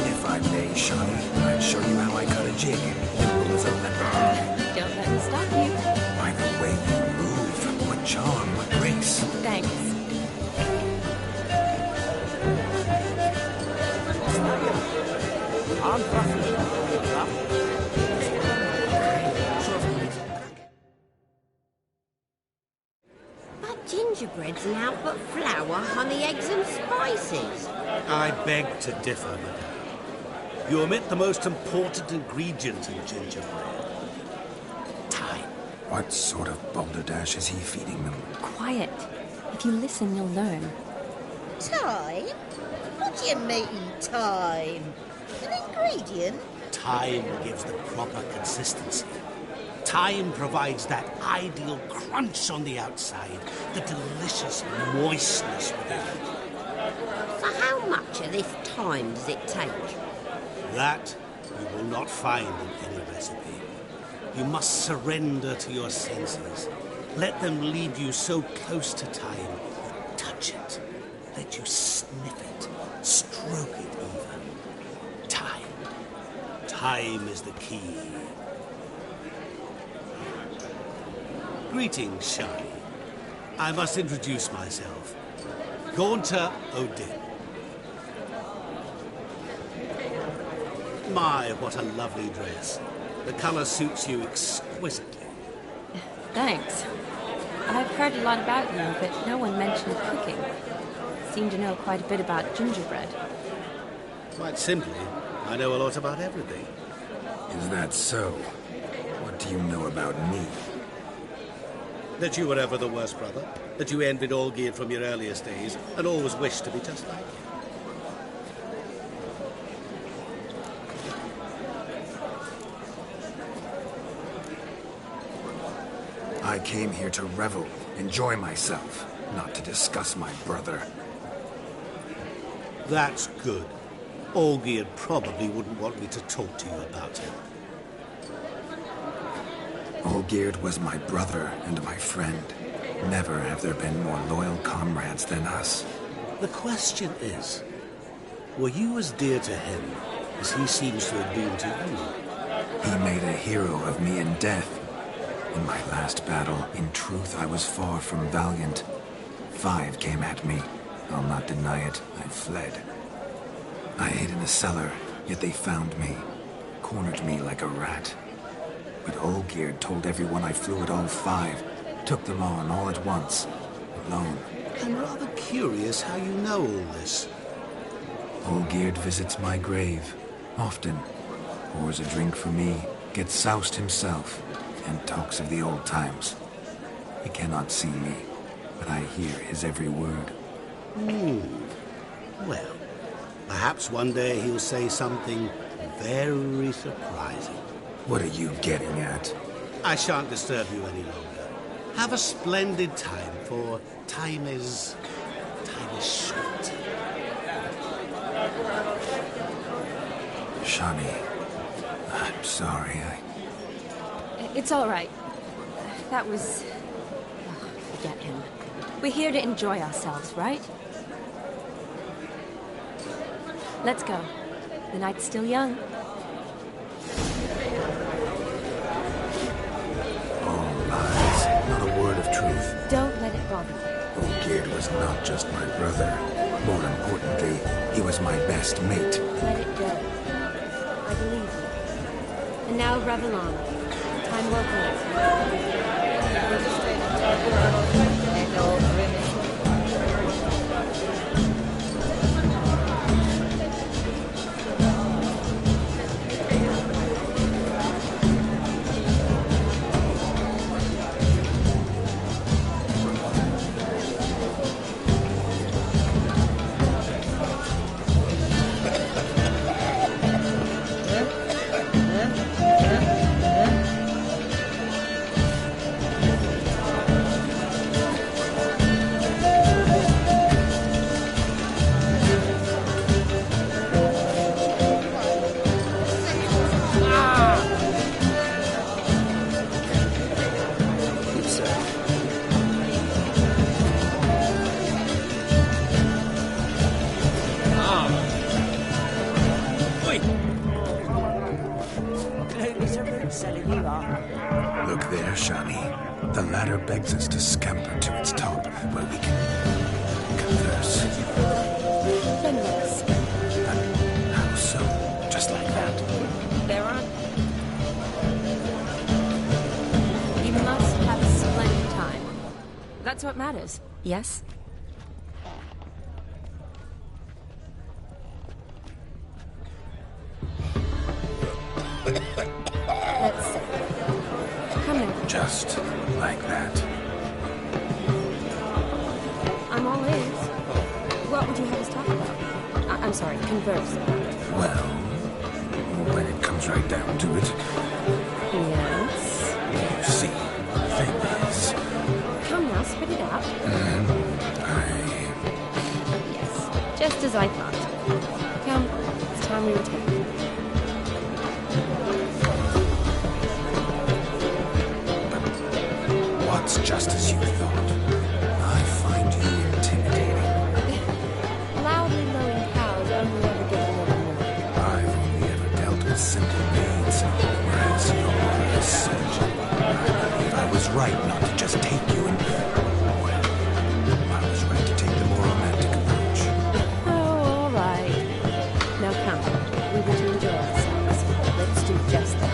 If I may, Shani, I'd show you how I cut a jig. Nimble as a leopard. Don't let me stop you. By the way you move, what charm, what grace. Thanks. But gingerbread's now but flour, honey, eggs and spices. I beg to differ, madame. You omit the most important ingredient in gingerbread. Time. What sort of balderdash is he feeding them? Quiet. If you listen, you'll learn. Time? What do you mean, time? An ingredient? Time gives the proper consistency. Time provides that ideal crunch on the outside, the delicious moistness within. So how much of this time does it take? That you will not find in any recipe. You must surrender to your senses. Let them lead you so close to time. You touch it. Let you sniff it. Stroke it even. Time. Time is the key. Greetings, Shani. I must introduce myself. Gaunter O'Dim. My, what a lovely dress. The color suits you exquisitely. Thanks. I've heard a lot about you, but no one mentioned cooking. Seem to know quite a bit about gingerbread. Quite simply, I know a lot about everything. Is that so? What do you know about me? That you were ever the worst brother. That you envied Olgierd from your earliest days and always wished to be just like him. I came here to revel, enjoy myself, not to discuss my brother. That's good. Olgierd probably wouldn't want me to talk to you about him. Olgierd was my brother and my friend. Never have there been more loyal comrades than us. The question is, were you as dear to him as he seems to have been to you? He made a hero of me in death. In my last battle, in truth, I was far from valiant. 5 came at me. I'll not deny it. I fled. I hid in a cellar, yet they found me. Cornered me like a rat. But Olgierd told everyone I flew at all 5. Took them on all at once. Alone. I'm rather curious how you know all this. Olgierd visits my grave. Often. Pours a drink for me. Gets soused himself. And talks of the old times. He cannot see me. But I hear his every word. Well, perhaps one day he'll say something very surprising. What are you getting at? I shan't disturb you any longer. Have a splendid time, for time is short. Shani, I'm sorry, It's all right. That was... Oh, forget him. We're here to enjoy ourselves, right? Let's go. The night's still young. All lies, not a word of truth. Don't let it bother you. Olgierd was not just my brother. More importantly, he was my best mate. Let it go. I believe you. And now, revel on. Time well played. Look there, Shani. The ladder begs us to scamper to its top, where we can converse. Then let's. How so? Just like that? There aren't. You must have a splendid time. That's what matters, yes? Let's see. Come in. Just like that. I'm all ears. What would you have us talk about? I'm sorry, converse about. Well, when it comes right down to it. Yes? You see, the thing is... Come now, spit it out. Yes, just as I thought. Come, it's time we return. What's just as you thought? I find you intimidating. Loudly lowing cows only ever get a little more. I've only ever dealt with simple maids, whereas you're a surgeon. I believe I was right not to just take you and... Well, I was right to take the more romantic approach. Oh, all right. Now come, we were to enjoy ourselves. Let's do just that.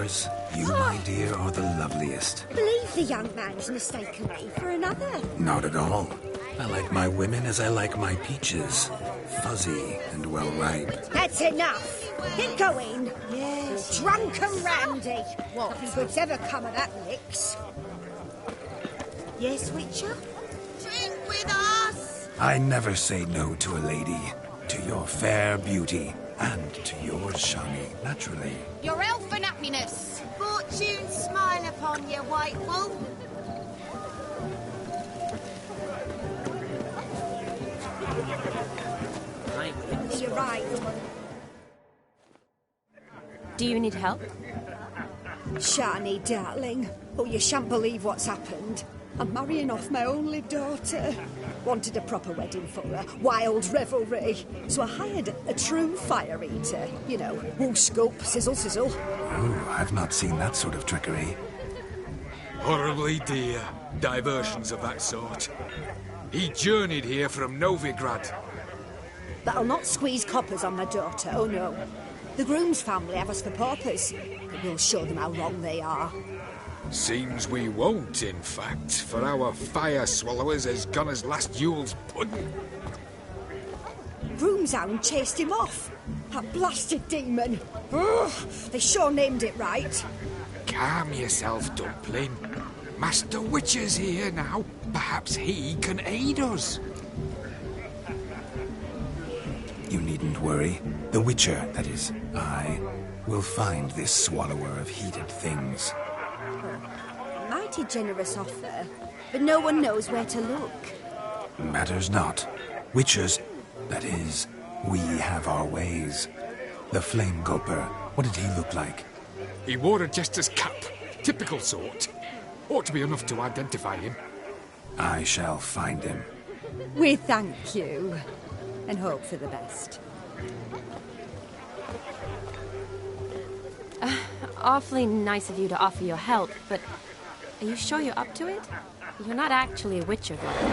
yours. You, my dear, are the loveliest. Believe the young man's mistaken me for another. Not at all. I like my women as I like my peaches. Fuzzy and well ripe. That's enough. Get going. Yes. Drunk and randy. What? Nothing good's ever come of that mix. Yes, Witcher? Drink with us! I never say no to a lady. To your fair beauty. And to yours, Shani, naturally. Your elfin happiness. Fortune smile upon you, White Wolf. You're right. Do you need help? Shani, darling. Oh, you shan't believe what's happened. I'm marrying off my only daughter. Wanted a proper wedding for her. Wild revelry. So I hired a true fire eater. You know, woo scoop, sizzle, sizzle. Oh, I've not seen that sort of trickery. Horribly dear diversions of that sort. He journeyed here from Novigrad. That'll not squeeze coppers on my daughter, oh no. The groom's family have us for paupers, but we'll show them how wrong they are. Seems we won't, in fact, for our fire swallowers has gone as last Yule's pudding. Broomshound chased him off. That blasted demon. Ugh, they sure named it right. Calm yourself, Dumpling. Master Witcher's here now. Perhaps he can aid us. You needn't worry. The Witcher, that is, I, will find this swallower of heated things. Mighty generous offer, but no one knows where to look. Matters not. Witchers, that is, we have our ways. The Flame Gulper, what did he look like? He wore a jester's cap. Typical sort. Ought to be enough to identify him. I shall find him. We thank you, and hope for the best. Awfully nice of you to offer your help, but are you sure you're up to it? You're not actually a Witcher, though.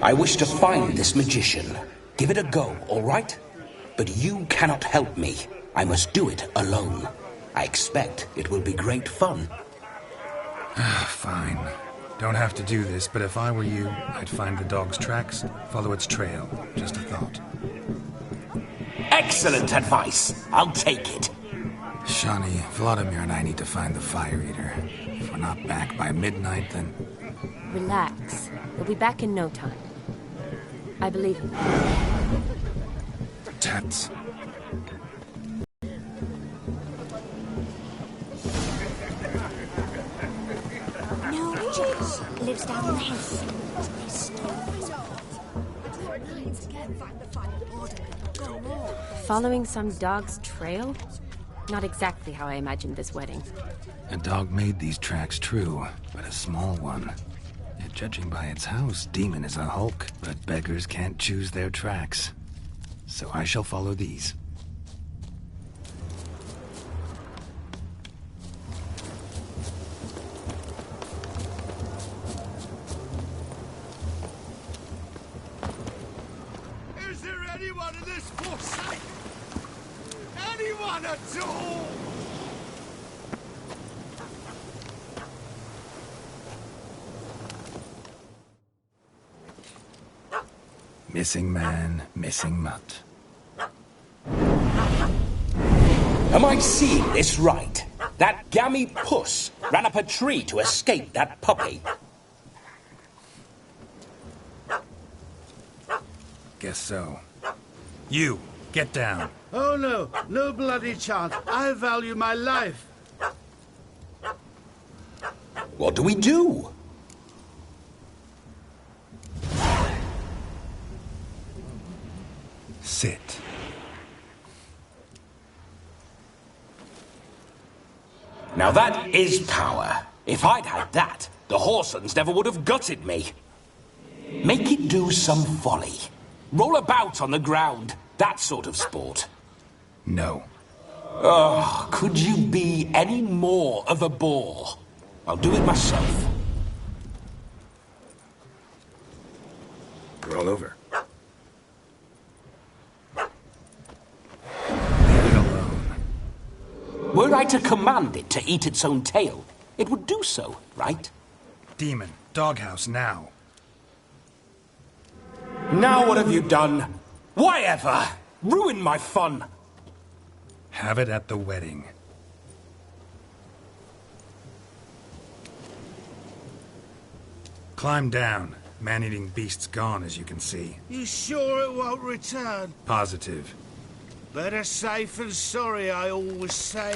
I wish to find this magician. Give it a go, all right? But you cannot help me. I must do it alone. I expect it will be great fun. Fine. Don't have to do this, but if I were you, I'd find the dog's tracks, follow its trail. Just a thought. Excellent advice. I'll take it. Shani, Vladimir and I need to find the Fire Eater. If we're not back by midnight, then... Relax. We'll be back in no time. I believe in you. Tats. No, Witches lives down the hill. Following some dog's trail? Not exactly how I imagined this wedding. A dog made these tracks true, but a small one. Yet judging by its house, Demon is a hulk, but beggars can't choose their tracks. So I shall follow these. Is there anyone in this foresight? Anyone at all? Missing man, missing mutt. Am I seeing this right? That gammy puss ran up a tree to escape that puppy. Guess so. You, get down. Oh no, no bloody chance. I value my life. What do we do? Sit. Now that is power. If I'd had that, the Horsons never would have gutted me. Make it do some folly. Roll about on the ground. That sort of sport. No. Oh, could you be any more of a bore? I'll do it myself. Roll over. Were I I to command it to eat its own tail, it would do so, right? Demon, doghouse now. Now what have you done? Why ever? Ruin my fun. Have it at the wedding. Climb down. Man-eating beast's gone, as you can see. You sure it won't return? Positive. Better safe than sorry, I always say.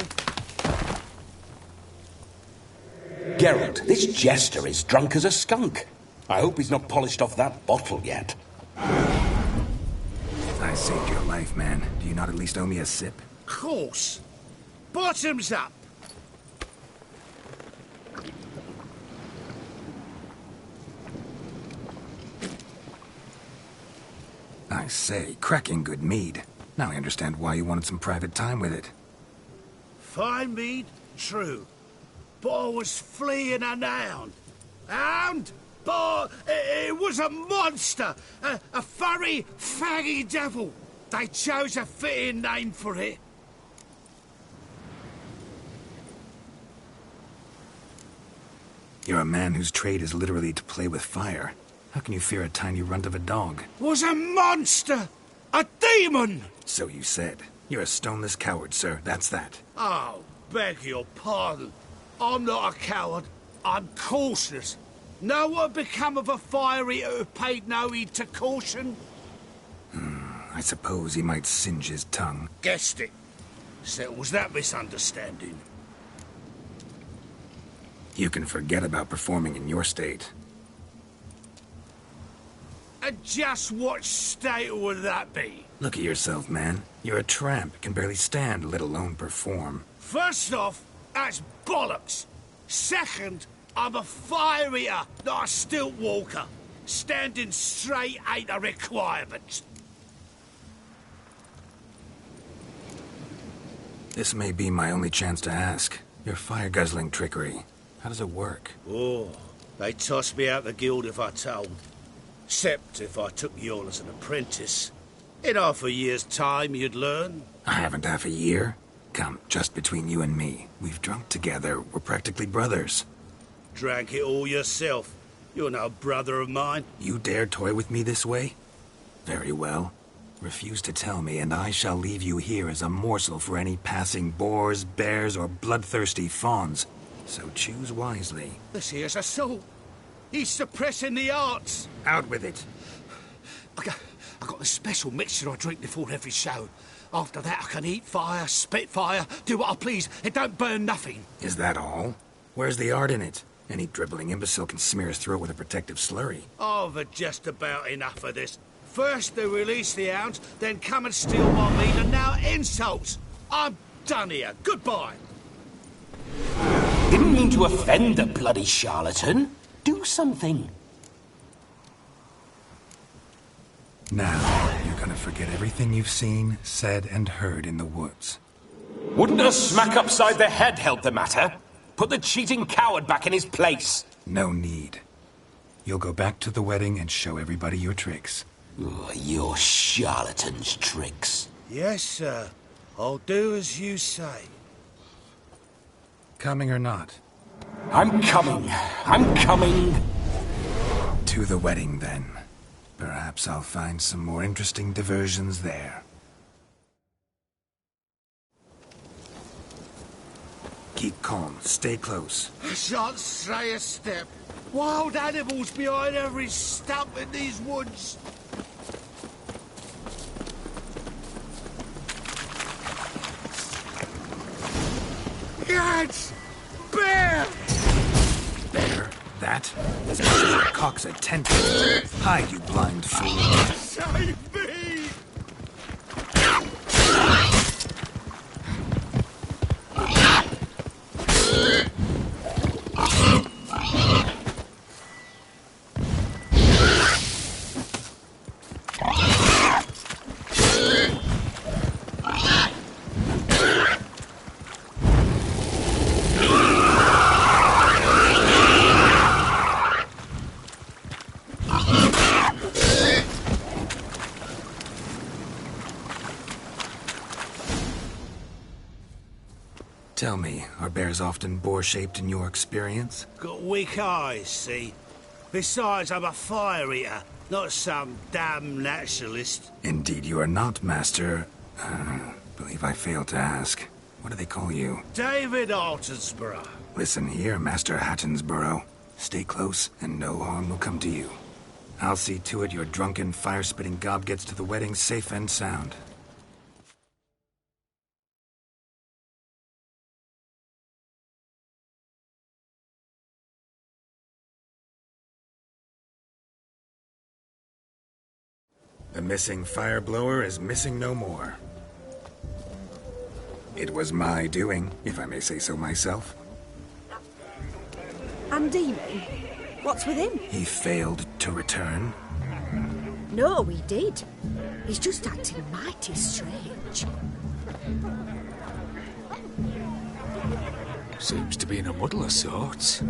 Geralt, this jester is drunk as a skunk. I hope he's not polished off that bottle yet. I saved your life, man. Do you not at least owe me a sip? Course. Bottoms up. I say, cracking good mead. Now I understand why you wanted some private time with it. Fine mead, true. But I was fleeing an hound. Hound? But it was a monster. A furry, faggy devil. They chose a fitting name for it. You're a man whose trade is literally to play with fire. How can you fear a tiny runt of a dog? Was a monster! A demon! So you said. You're a stoneless coward, sir. That's that. Oh, beg your pardon. I'm not a coward. I'm cautious. Know what become of a fire eater who paid no heed to caution? I suppose he might singe his tongue. Guessed it. Settles that misunderstanding. You can forget about performing in your state. And just what state would that be? Look at yourself, man. You're a tramp, can barely stand, let alone perform. First off, that's bollocks. Second, I'm a fire eater, not a stilt walker. Standing straight ain't a requirement. This may be my only chance to ask. Your fire-guzzling trickery. How does it work? Oh, they'd toss me out the guild if I told. Except if I took you on as an apprentice. In half a year's time, you'd learn. I haven't half a year. Come, just between you and me. We've drunk together. We're practically brothers. Drank it all yourself. You're no brother of mine. You dare toy with me this way? Very well. Refuse to tell me, and I shall leave you here as a morsel for any passing boars, bears, or bloodthirsty fawns. So choose wisely. This here's assault. He's suppressing the arts. Out with it. I got the special mixture I drink before every show. After that, I can eat fire, spit fire, do what I please. It don't burn nothing. Is that all? Where's the art in it? Any dribbling imbecile can smear his throat with a protective slurry. I've had just about enough of this. First they release the hounds, then come and steal my meat, and now insults. I'm done here. Goodbye. Didn't mean to offend the bloody charlatan. Do something. Now, you're gonna forget everything you've seen, said, and heard in the woods. Wouldn't a smack upside the head help the matter? Put the cheating coward back in his place. No need. You'll go back to the wedding and show everybody your tricks. Oh, your charlatan's tricks. Yes, sir. I'll do as you say. Coming or not? I'm coming. I'm coming. To the wedding, then. Perhaps I'll find some more interesting diversions there. Keep calm. Stay close. I shan't stray a step. Wild animals behind every stump in these woods. Yes! Bear! Bear? That? As much as your cock's a tent. Hide, you blind fool. Save me! Are bears often boar-shaped in your experience? Got weak eyes, see? Besides, I'm a fire eater, not some damn naturalist. Indeed you are not, Master. Believe I failed to ask. What do they call you? David Altonsborough. Listen here, Master Hattonsborough. Stay close, and no harm will come to you. I'll see to it your drunken, fire-spitting gob gets to the wedding safe and sound. The missing fire blower is missing no more. It was my doing, if I may say so myself. And Demon? What's with him? He failed to return. No, he did. He's just acting mighty strange. Seems to be in a muddle of sorts.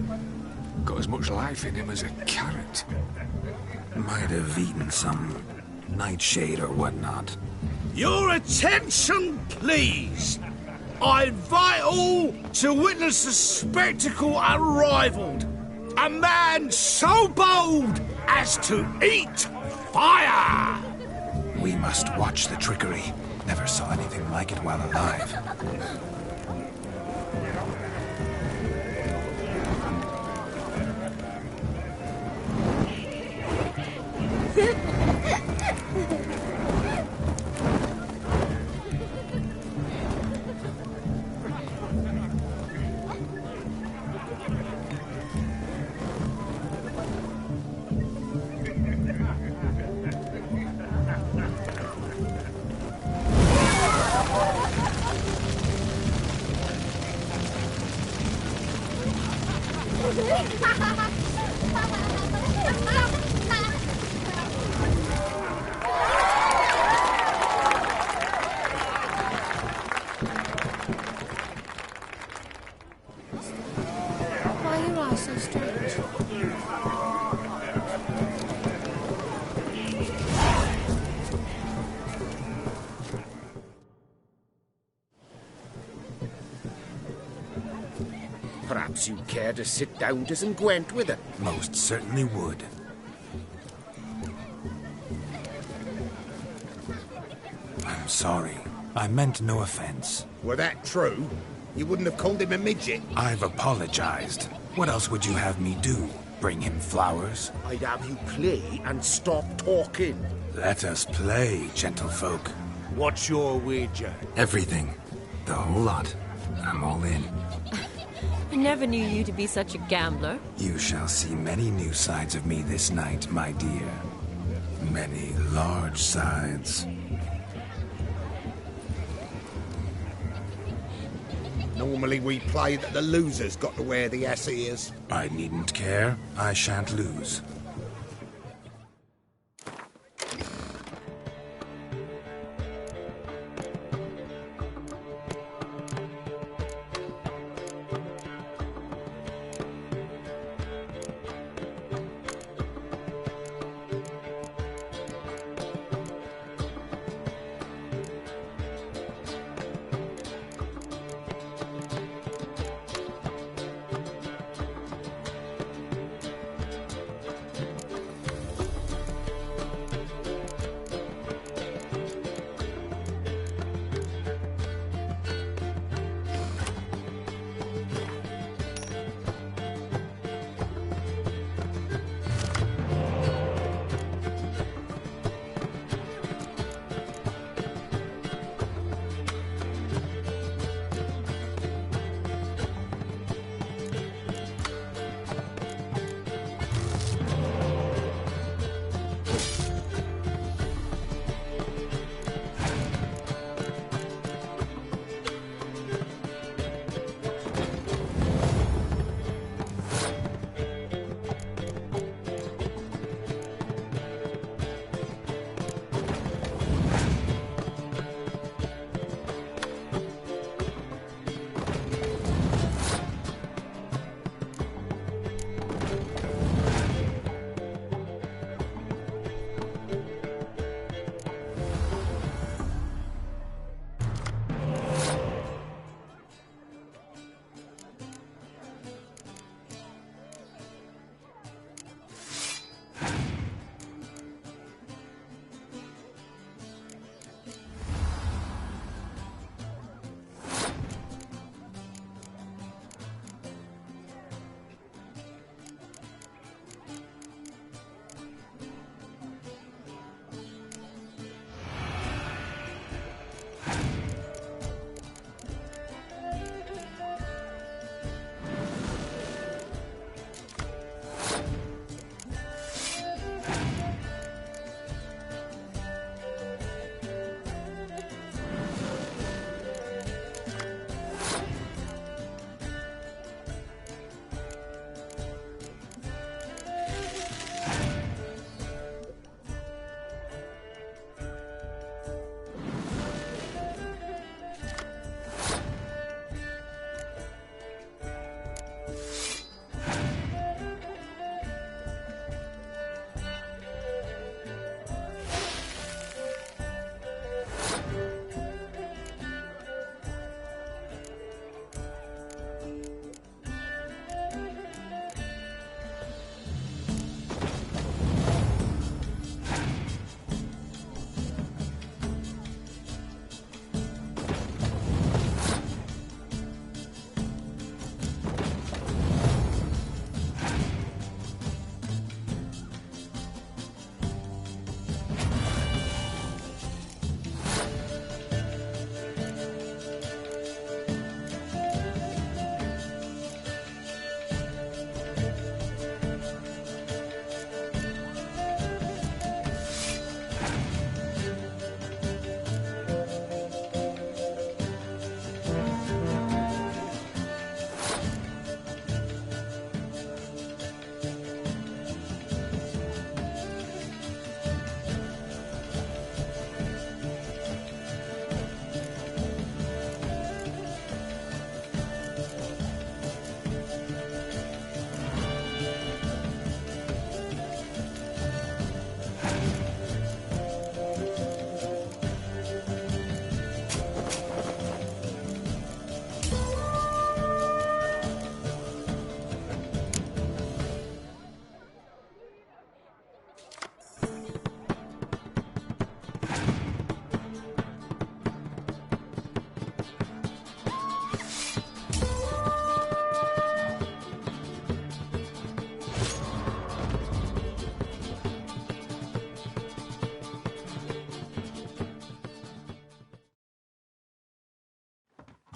Got as much life in him as a carrot. Might have eaten some nightshade or whatnot. Your attention, please! I invite all to witness a spectacle unrivaled. A man so bold as to eat fire! We must watch the trickery. Never saw anything like it while alive. Why are your eyes so strange? Perhaps you'd care to sit down to some Gwent with her? Most certainly would. I'm sorry. I meant no offense. Were that true, you wouldn't have called him a midget. I've apologized. What else would you have me do? Bring him flowers? I'd have you play and stop talking. Let us play, gentlefolk. What's your wager? Everything. The whole lot. I'm all in. I never knew you to be such a gambler. You shall see many new sides of me this night, my dear. Many large sides. Normally we play that the loser's got to wear the ass ears. I needn't care. I shan't lose.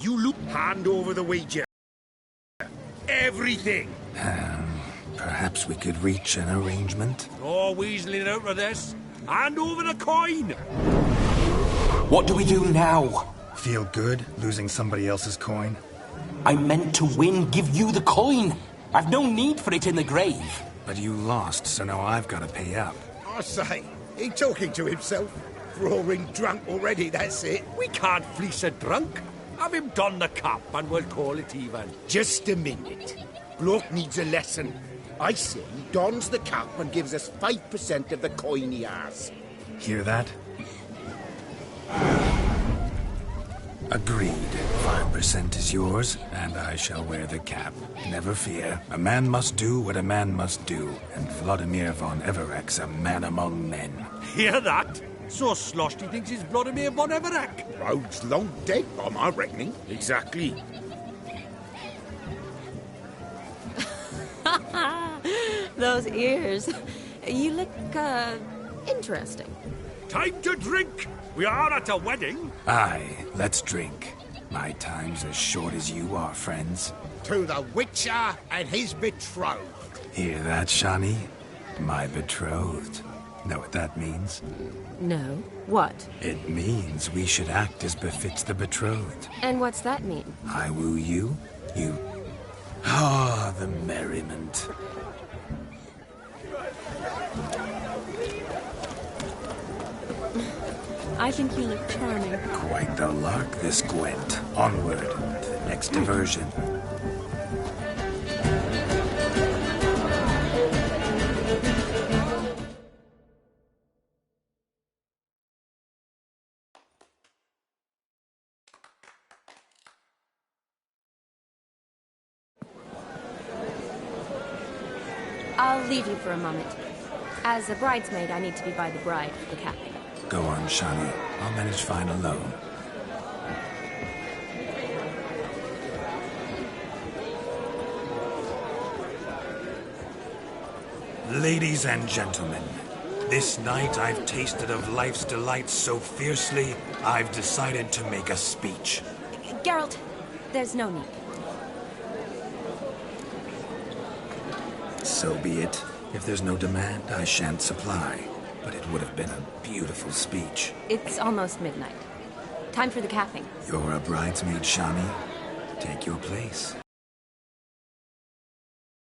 You look hand over the wager. Everything. Perhaps we could reach an arrangement? No weaseling out of this. Hand over the coin. What do we do now? Feel good losing somebody else's coin? I meant to win, give you the coin. I've no need for it in the grave. But you lost, so now I've got to pay up. I say, he talking to himself. Roaring drunk already, that's it. We can't fleece a drunk. Have him don the cap and we'll call it even. Just a minute. Bloke needs a lesson. I say he dons the cap and gives us 5% of the coin he has. Hear that? Agreed. 5% is yours, and I shall wear the cap. Never fear. A man must do what a man must do, and Vladimir von Everek's a man among men. Hear that? So sloshed he thinks he's Vladimir von Everek. Rogue's long dead, by my reckoning. Exactly. Those ears. You look, interesting. Time to drink! We are at a wedding. Aye, let's drink. My time's as short as you are, friends. To the Witcher and his betrothed. Hear that, Shani? My betrothed. Know what that means? No. What? It means we should act as befits the betrothed. And what's that mean? I woo you, you... Ah, the merriment. I think you look charming. Quite the lark, this Gwent. Onward to the next diversion. I'll leave you for a moment. As a bridesmaid, I need to be by the bride for the capping. Go on, Shani. I'll manage fine alone. Ladies and gentlemen, this night I've tasted of life's delights so fiercely, I've decided to make a speech. Geralt, there's no need. So be it. If there's no demand, I shan't supply. But it would have been a beautiful speech. It's almost midnight. Time for the capping. You're a bridesmaid, Shani. Take your place.